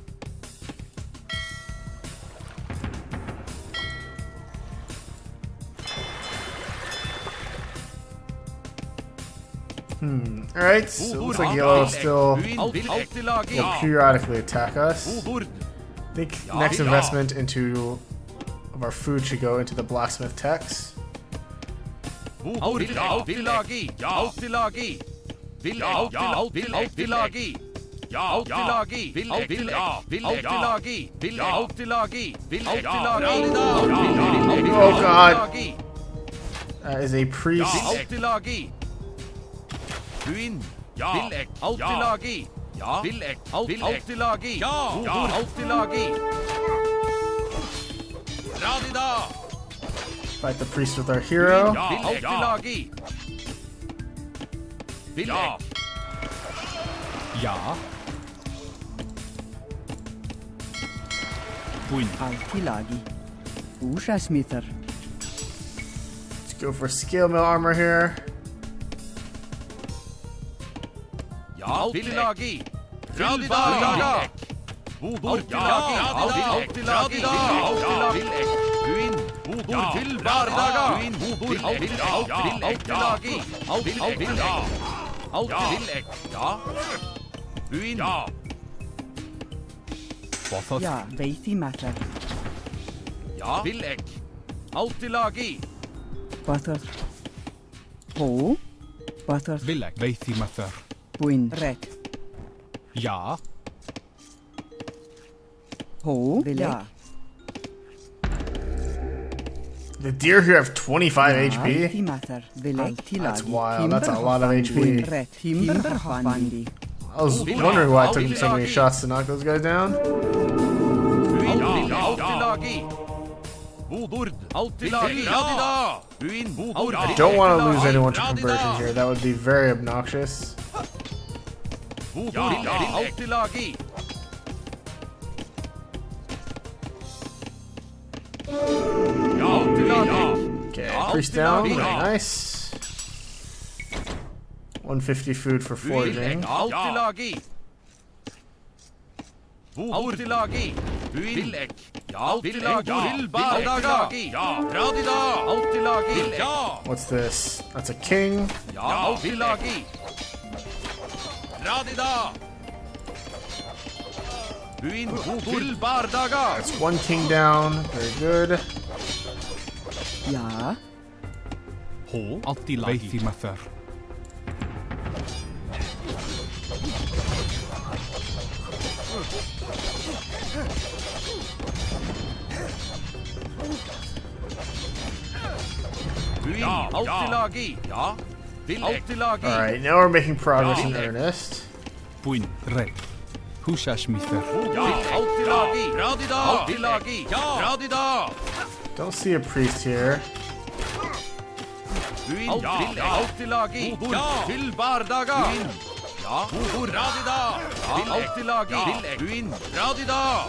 Alright, so it looks like yellow still Buin vil alltid lagi. will periodically attack us. God ord. I think next investment into of our food should go into the blacksmith techs. God ord. Vil alltid lagi. Ja, alltid lagi. Vil alltid lagi. Ja, alltid lagi. Vil alltid lagi. Vil alltid lagi. Vil alltid lagi. Oh god, that is a priest. Ja, alltid lagi. Buin. Ja, vil ek. Alltid lagi. Ja, vil ek. Alltid lagi. Ja, alltid lagi. Radida. Fight the priest with our hero. Ja, alltid lagi. Vil ek. Ja. Buin. Altilagi. Húsasmíðar. Let's go for scale mill armor here. Ja, alltid lagi. Radida. God ord. Ja, alltid lagi. Vil ek. Buin. God ord til bardaga. Buin. God ord. Alltid lagi. Alltid vil ek. Ja. Buin. Ja. Butter. Ja, veiðimaður. Ja, vil ek. Alltid lagi. Butter. Ho. Butter. Vilek. Veiðimaður. Buin. Rätt. Ja. Ho. Vilek. The deer here have 25 HP. Veiðimaður. Vilek. That's wild. That's a lot of HP. Rätt. Timber Hochwandi. I was wondering why it took him so many shots to knock those guys down. Buin. Alltid lagi. God ord. Alltid lagi. Radida. Buin. God ord. Don't want to lose anyone to conversion here. That would be very obnoxious. God ord. Alltid lagi. Priest down. Very nice. 150 food for foraging. Alltid lagi. Villek. Alltid lagi. Bardaga. Ja. Radida. Alltid lagi. Ja. What's this? That's a king. Ja. Alltid lagi. Radida. Buin til Bardaga. That's one king down. Very good. Ja. Ho. Alltid lagi. Veithi mathur. Buin. Alltid lagi. Ja. Alltid lagi. Alright, now we're making progress in earnest. Buin. Red. Hushash mither. Ja. Alltid lagi. Radida. Alltid lagi. Ja. Radida. Don't see a priest here. Buin. Alltid lagi. Ja. Til Bardaga. Buin. Ja. Radida. Alltid lagi. Buin. Radida.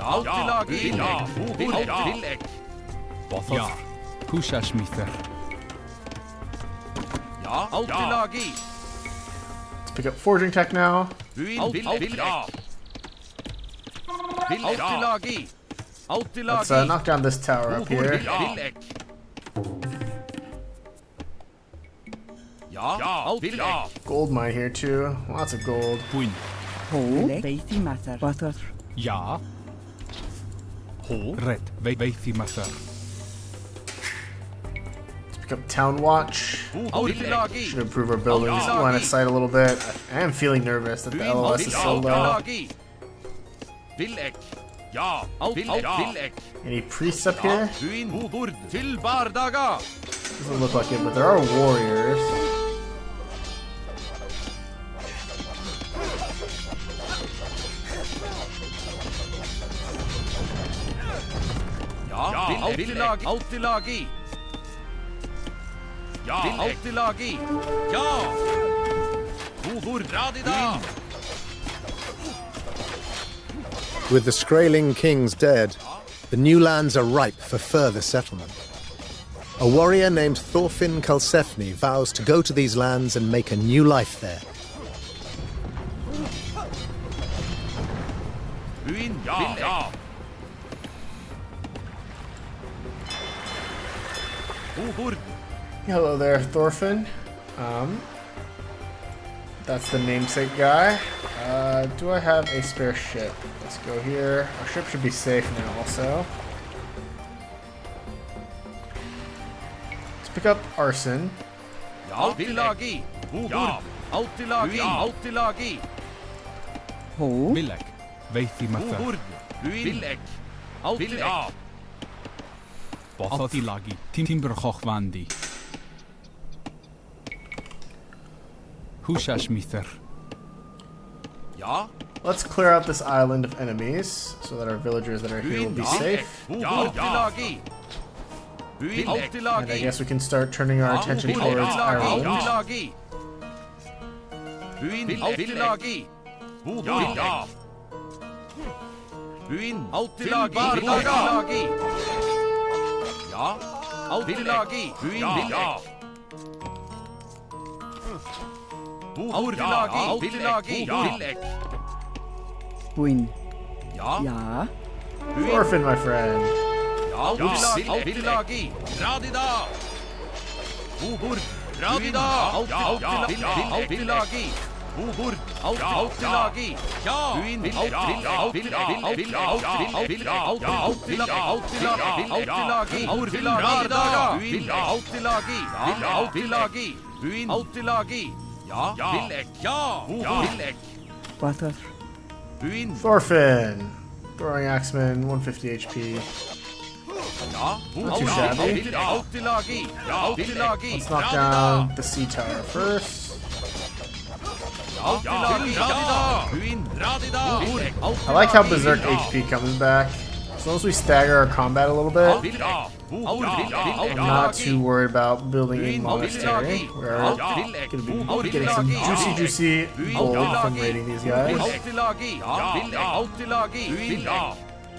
Alltid lagi. Ja. Villek. Bothoth. Ja. Hushash mither. Ja. Alltid lagi. Let's pick up foraging tech now. Buin. Villek. Alltid lagi. Alltid Let's lagi. knock down this tower up here. Villek. Ja. Alltid lagi. Gold mine here too. Lots of gold. Buin. Ho. Veithi mathur. Bothoth. Ja. Ho. Red. Veithi mathur. Let's pick up town watch. Alltid lagi. Should improve our buildings line of sight a little bit. I am feeling nervous that the LOS is so low. Villek. Ja. Villek. Any priests up here? Buin. Til Bardaga. Doesn't look like it, but there are warriors. Ja. Alltid lagi. Alltid lagi. Ja. Alltid lagi. Ja. Radida. With the Skraeling kings dead, the new lands are ripe for further settlement. A warrior named Thorfinn Karlsefni vows to go to these lands and make a new life there. Buin. Ja. Hello there, Thorfinn. That's the namesake guy. Do I have a spare ship? Let's go here. Our ship should be safe now also. Let's pick up arson. Alltid lagi. Ja. Alltid lagi. Alltid lagi. Ho. Villek. Veithi mathur. Villek. Alltid lagi. Bothoth lagi. Timberchoch vandi. Hushash mither. Ja. Let's clear out this island of enemies so that our villagers that are here will be safe. Alltid lagi. Buin. Alltid And I lagi. guess we can start turning our attention towards Ireland. Alltid lagi. Buin. Alltid lagi. Ja. Buin. Alltid lagi. Ja. Alltid lagi. Buin. Ja. Alltid lagi. Alltid lagi. Villek. Buin. Ja. Ja. Thorfinn, my friend. Alltid lagi. Radida. Radida. Alltid lagi. Alltid lagi. Ja. Buin. Alltid lagi. Buin. Alltid lagi. Ja. Villek. Ja. Villek. Bothoth. Buin. Thorfinn. Throwing Axeman, 150 HP. Ja. Not too shabby. Alltid lagi. Alltid lagi. Let's knock down the sea tower first. I like how Berserk HP comes back. As long as we stagger our combat a little bit, I'm not too worried about building a monastery. We're going to be getting some juicy gold from raiding these guys.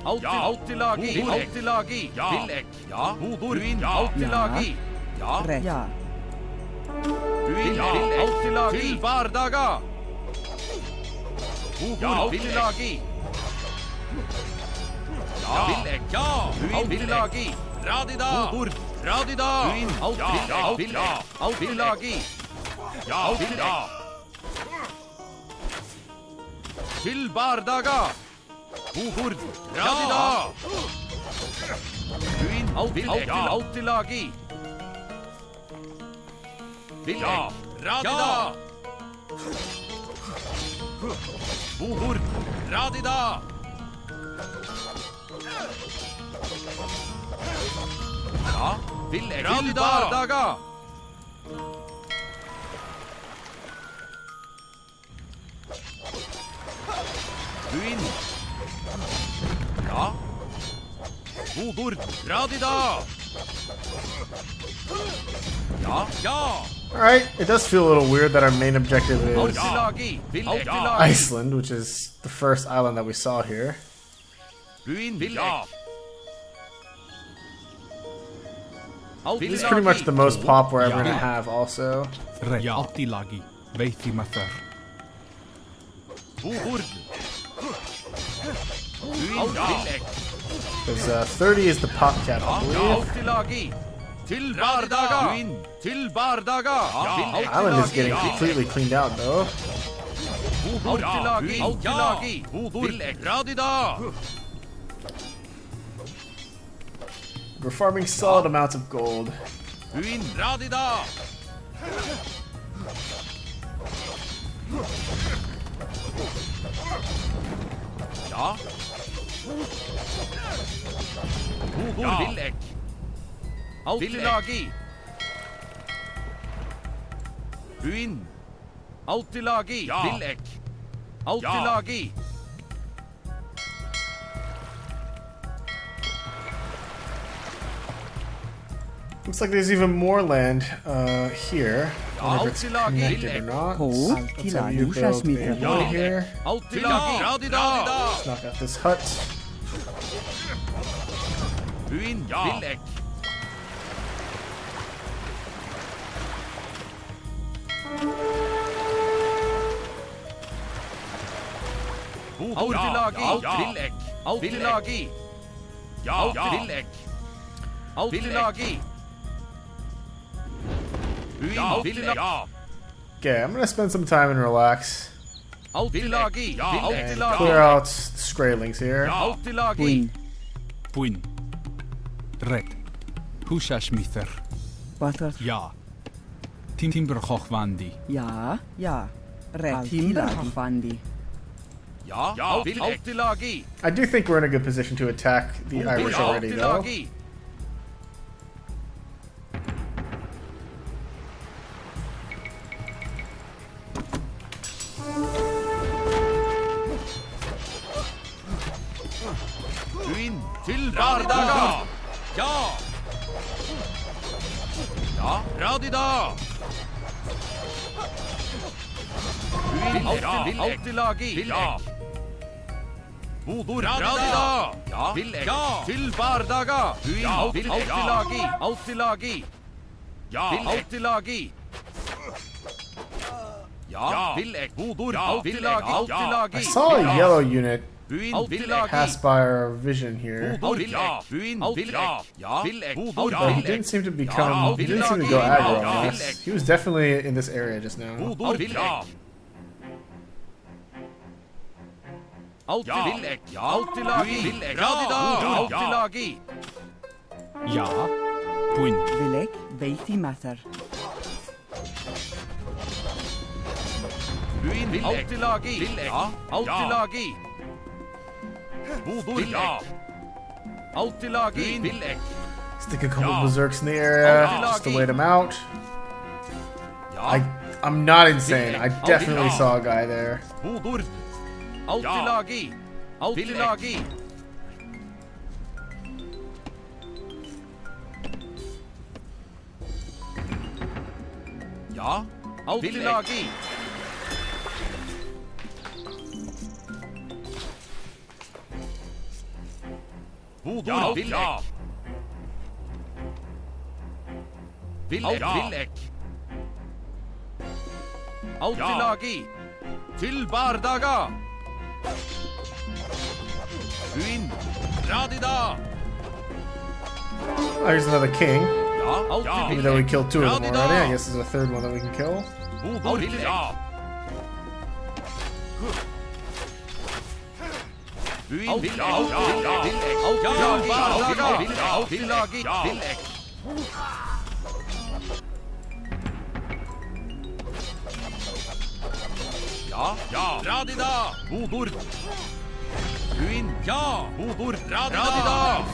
Altilagi. Altilagi. Villek. Ja. Buin. Altilagi. Ja. Rett. Ja. Buin. Altilagi. Til bardaga. Altilagi. Ja. Villek. Ja. Altilagi. Radida. Radida. Buin. Altilagi. Ja. Villek. Til bardaga. Bord. Radida. Buin. Altilagi. Villek. Radida. Bord. Radida. Ja. Villek. Radida. Bardaga. Buin. Ja. Bord. Radida. Ja. Ja. Alright, it does feel a little weird that our main objective is Altilagi. Villek. Iceland, which is the first island that we saw here. Buin. Villek. This is pretty much the most pop we're ever going to have also. Red. Altilagi. Veithi Mather. Bord. Buin. Villek. Because 30 is the pop cap, I believe. Altilagi. Til bardaga. Buin. Til bardaga. Island is getting completely cleaned out though. Altilagi. Altilagi. Villek. Radida. We're farming solid amounts of gold. Buin. Radida. Ja. Villek. Altilagi. Buin. Altilagi. Villek. Altilagi. Looks like there's even more land here. I wonder if it's connected or not. Oh, Let's have you build a wood here. Altilagi. Radida. Let's knock out this hut. Buin. Villek. Altilagi. Villek. Altilagi. Ja. Villek. Altilagi. Buin. Villek. Okay, I'm gonna spend some time and relax Altilagi. and clear out the Skraelings here. Altilagi. Buin. Buin. Red. Hushashmither. Batar. Ja. Timberhochwandi. Ja. Ja. Rett. Timberhochwandi. Ja. Altilagi. I do think we're in a good position to attack the Irish already though. Altilagi. Buin. Til bardaga. Ja. Ja. Radida. Buin. Altilagi. Ja. Bodor. Radida. Ja. Villek. Ja. Til bardaga. Buin. Altilagi. Altilagi. Ja. Altilagi. Ja. Villek. Bodor. Altilagi. I Altilagi. saw a yellow unit Buin. pass by our vision here, Bodor. Buin. Villek. Ja. Villek. Bodor. but he didn't seem to become. He didn't seem to go aggro on us. He was definitely in this area just now. Bodor. Villek. Altilagi. Altilagi. Villek. Radida. Altilagi. Ja. Buin. Villek. Veithi Mather. Buin. Altilagi. Villek. Altilagi. Bodor. Ja. Altilagi. Villek. Stick a couple berserks in the area just to wait him out. Ja. I'm not insane. I definitely saw a guy there. Bodor. Altilagi. Altilagi. Ja. Altilagi. Bodor Villek. Villek. Altilagi. Til Bardaga. Uin. Radida. Oh, here's another king. Ja. Even though we killed two of them already, I guess there's a third one that we can kill. Bodor Villek. Uin. Altilagi. Villek. Ja. Radida. Bodor. Uin. Ja. Bodor. Radida.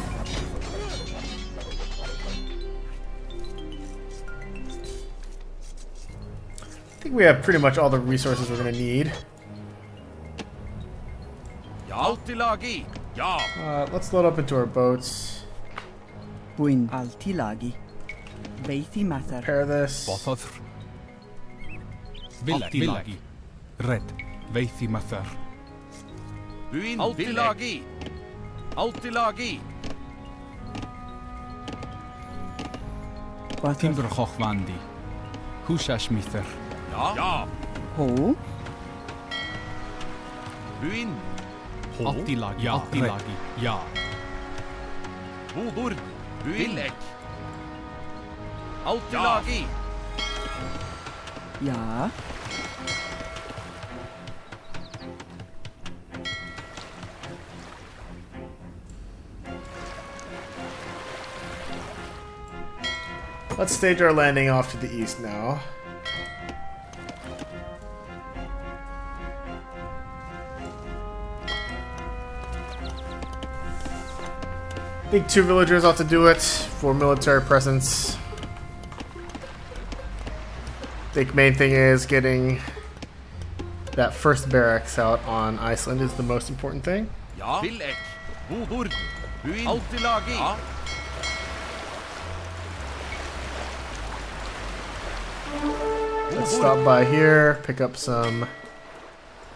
I think we have pretty much all the resources we're gonna need. Altilagi. Ja. Let's load up into our boats. Buin altilagi. Veithi matter. Repair this. Bothodr. Altilagi. Red. Veithi Mather. Uin. Altilagi. Altilagi. Bothwrth. Timber Chochvandi. Hushashmither. Ja. Ho. Uin. Altilagi. Altilagi. Ja. Bodor. Villek. Altilagi. Ja. Let's stage our landing off to the east now. I think 2 villagers ought to do it for military presence. I think main thing is getting that first barracks out on Iceland is the most important thing. Ja. Villek. Bodor. Uin. Altilagi. Ja. Let's stop by here, pick up some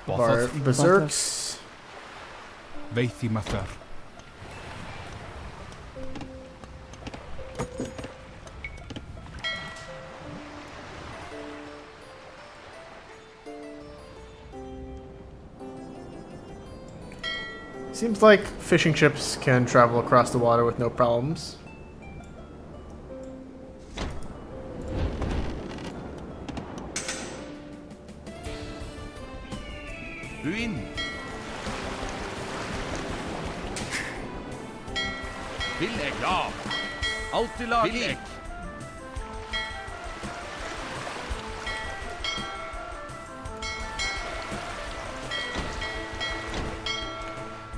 of our Bothodr. berserks. Veithi Mather. Seems like fishing ships can travel across the water with no problems. Uin. Villek. Ja. Altilagi. Villek.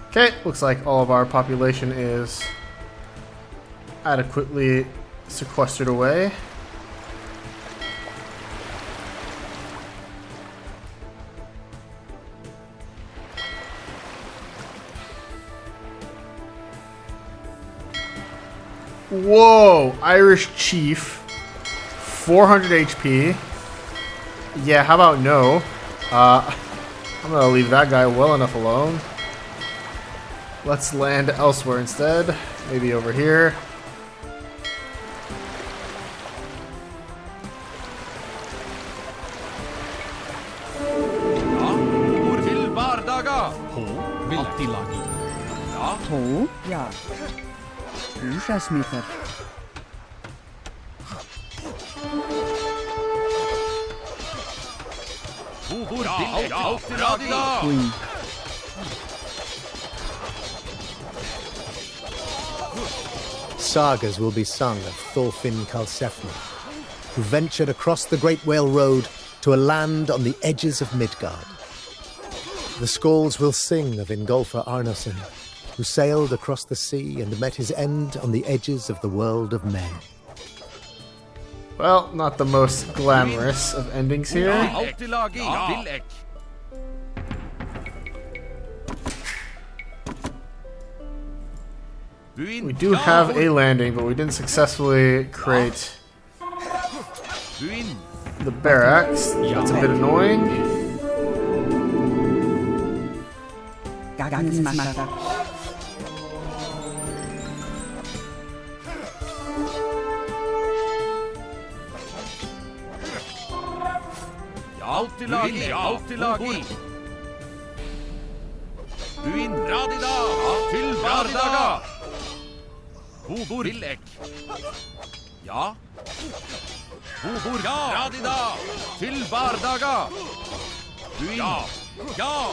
Okay, looks like all of our population is adequately sequestered away. Whoa! Irish Chief. 400 HP. Yeah, how about no? I'm gonna leave that guy well enough alone. Let's land elsewhere instead. Maybe over here. Bodor til Bardaga. Altilagi. Ho. Ja. Hushashmither. Bodor. Villek. Altilagi. Buin. Sagas will be sung of Thorfinn Karlsefni, who ventured across the Great Whale Road to a land on the edges of Midgard. The Skalds will sing of Ingolfr Arnason, who sailed across the sea and met his end on the edges of the world of men. Well, not the most glamorous of endings here. Altilagi. Villek. Uin. We do have a landing, but we didn't successfully create Uin. the barracks. That's a bit annoying. Gagnismatter. Altilagi, Altilagi. Buin Radida, til Bardaga. Bobor Villek. Ja. Bobor Radida, til Bardaga. Buin. Ja.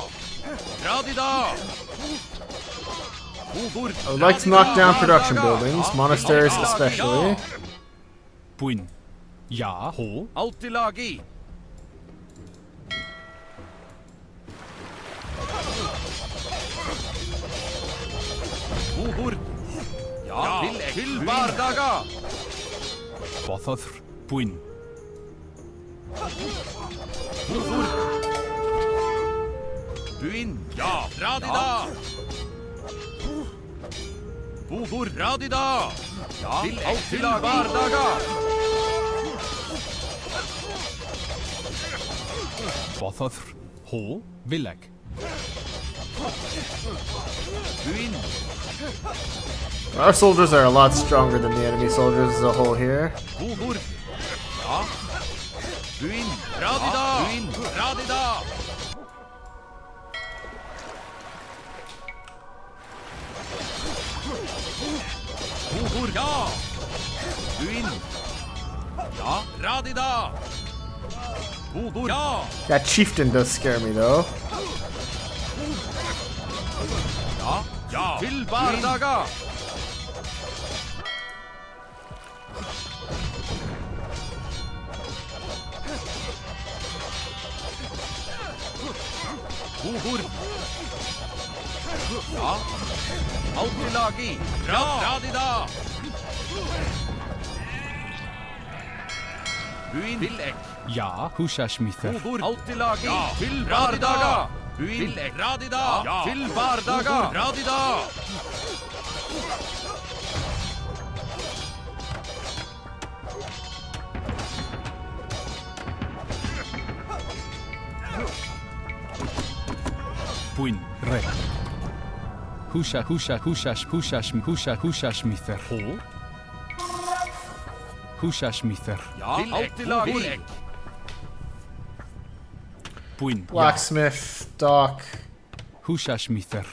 Radida. Bobor I would like to knock down production buildings, monasteries especially. Buin. Ja. Ho. Altilagi. Bobor. Ja, til Bardaga. Bothothr. Buin. Bobor. Buin. Ja, Radida. Bobor Radida. Ja, til Bardaga. Bothothr. Ho. Villek. Buin. Our soldiers are a lot stronger than the enemy soldiers as a whole here. Bobor. Ja. Buin. Radida. Buin. Radida. Bobor. Ja. Buin. Ja. Radida. Bobor. Ja. That chieftain does scare me though. Ja. Ja. Til Bardaga. Bobor. Ja. Altilagi. Radida. Buin. Villek. Ja. Hushashmither. Bobor. Altilagi. Til Bardaga. Buin. Villek. Radida. Til Bardaga. Radida. Buin. Re. Hushashmither. Ho. Hushashmither. Ja. Altilagi. Buin. Blacksmith, dock, Hushashmither.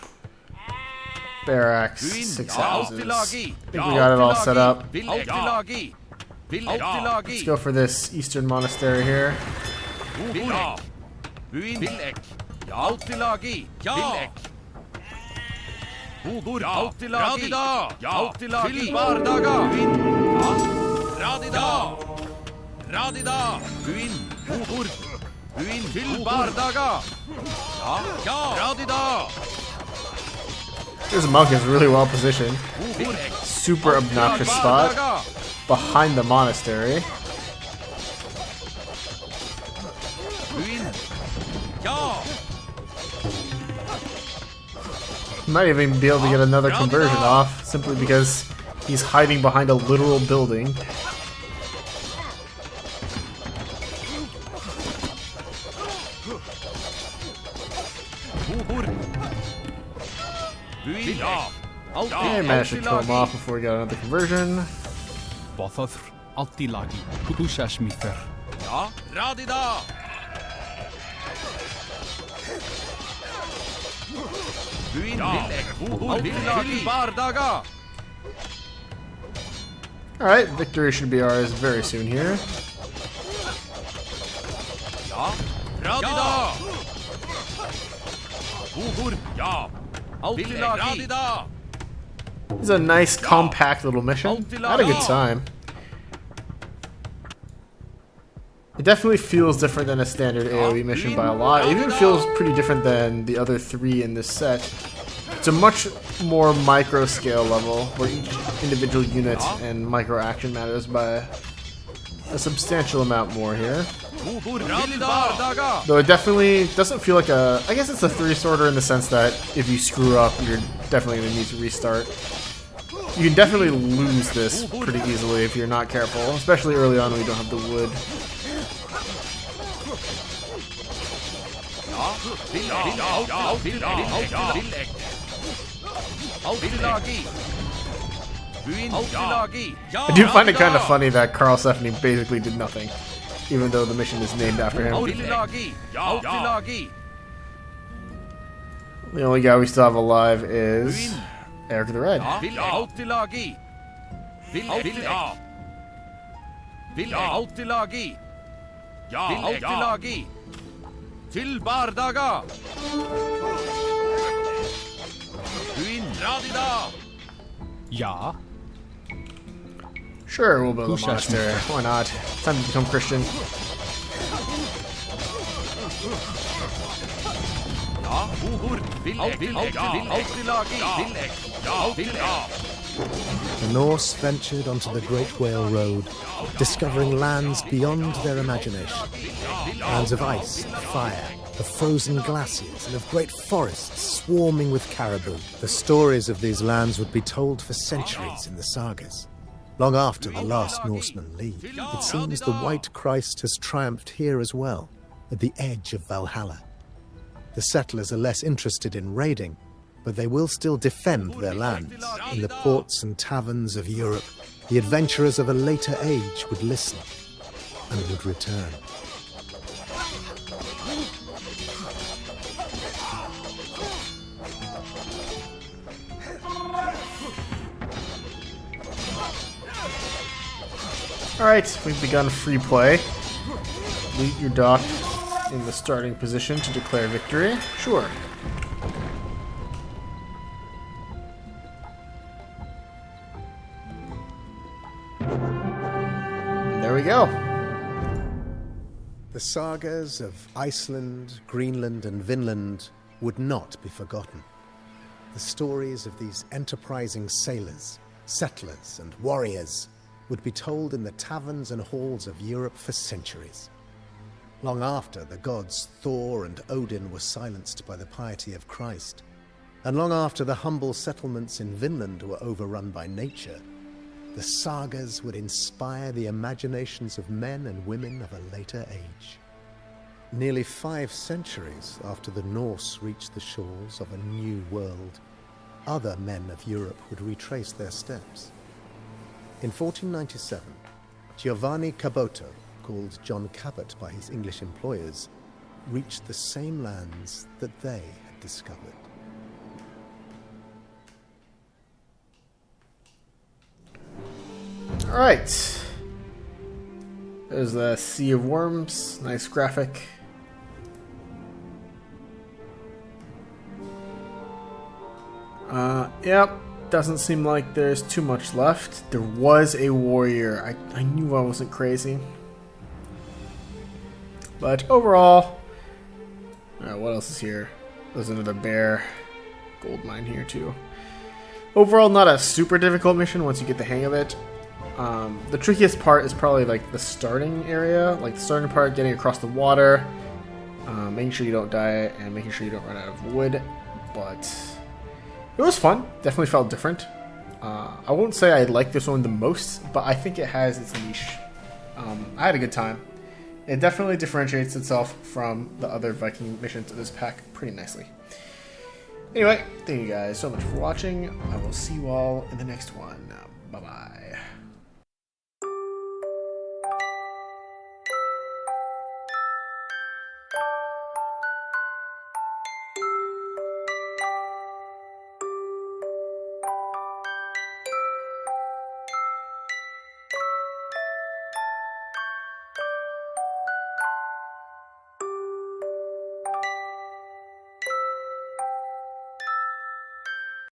barracks, Buin. 6 Ja. houses. I Altilagi. think we got it all set up. Altilagi. Altilagi. Let's go for this eastern monastery here. Villek. Buin. Villek. Ja. Altilagi. Ja. Villek. Bobor. Altilagi. Radida. Ja. Altilagi. Til Bardaga. Buin. Ja. Radida. Radida. Buin. Bobor. Buin. Til Bardaga. Ja. Ja. Radida. This monk is really well positioned. Villek. Super obnoxious spot behind the monastery. Buin. Ja. Might even be able to get another conversion off simply because he's hiding behind a literal building. Bobor. Buin. Ja. And managed to kill him off before he got another conversion. Bothothr. Altilagi. Hushashmither. Ja. Radida. Buin. Villek. Bobor. Til Bardaga. Alright, victory should be ours very soon here. Ja. Radida. Bobor. Ja. Altilagi. Radida. It's a nice, compact little mission. Had a good time. It definitely feels different than a standard AoE mission by a lot. It even feels pretty different than the other 3 in this set. It's a much more micro scale level where each individual unit and micro action matters by a substantial amount more here. Bobor. Til Bardaga. Though it definitely doesn't feel like a... I guess it's a 3-sorter in the sense that if you screw up, you're definitely going to need to restart. You can definitely lose this pretty easily if you're not careful, especially early on when you don't have the wood. I do find it kind of funny that Karlsefni basically did nothing. even though the mission is named after him. Outtilagi! Outtilagi! The only guy we still have alive is Eric the Red. Outtilagi! Outtilagi! Outtilagi! Til Bardaga! Queen Radida! Ja. Sure, we'll build a Who shall monastery. Why not? Time to become Christian. Ja, The Norse ventured onto the Great Whale Road, discovering lands beyond their imagination. Lands of ice and fire, of frozen glaciers, and of great forests swarming with caribou. The stories of these lands would be told for centuries in the sagas. Long after the last Norsemen leave, it seems the White Christ has triumphed here as well, at the edge of Valhalla. The settlers are less interested in raiding, but they will still defend their lands. In the ports and taverns of Europe, the adventurers of a later age would listen and would return. Alright, we've begun free play. Lead your dock in the starting position to declare victory. Sure. And there we go. The sagas of Iceland, Greenland, and Vinland would not be forgotten. The stories of these enterprising sailors, settlers, and warriors would be told in the taverns and halls of Europe for centuries. Long after the gods Thor and Odin were silenced by the piety of Christ, and long after the humble settlements in Vinland were overrun by nature, the sagas would inspire the imaginations of men and women of a later age. Nearly 5 centuries after the Norse reached the shores of a new world, other men of Europe would retrace their steps. In 1497, Giovanni Caboto, called John Cabot by his English employers, reached the same lands that they had discovered. Alright. There's the Sea of Worms. Nice graphic. Yep. Doesn't seem like there's too much left. There was a warrior. I knew I wasn't crazy. But overall... Alright, what else is here? There's another bear. Gold mine here too. Overall, not a super difficult mission once you get the hang of it. The trickiest part is probably like the starting area. Like the starting part, getting across the water. Making sure you don't die and making sure you don't run out of wood. But... it was fun. Definitely felt different. I won't say I like this one the most, but I think it has its niche. I had a good time. It definitely differentiates itself from the other Viking missions of this pack pretty nicely. Anyway, thank you guys so much for watching. I will see you all in the next one. Bye-bye.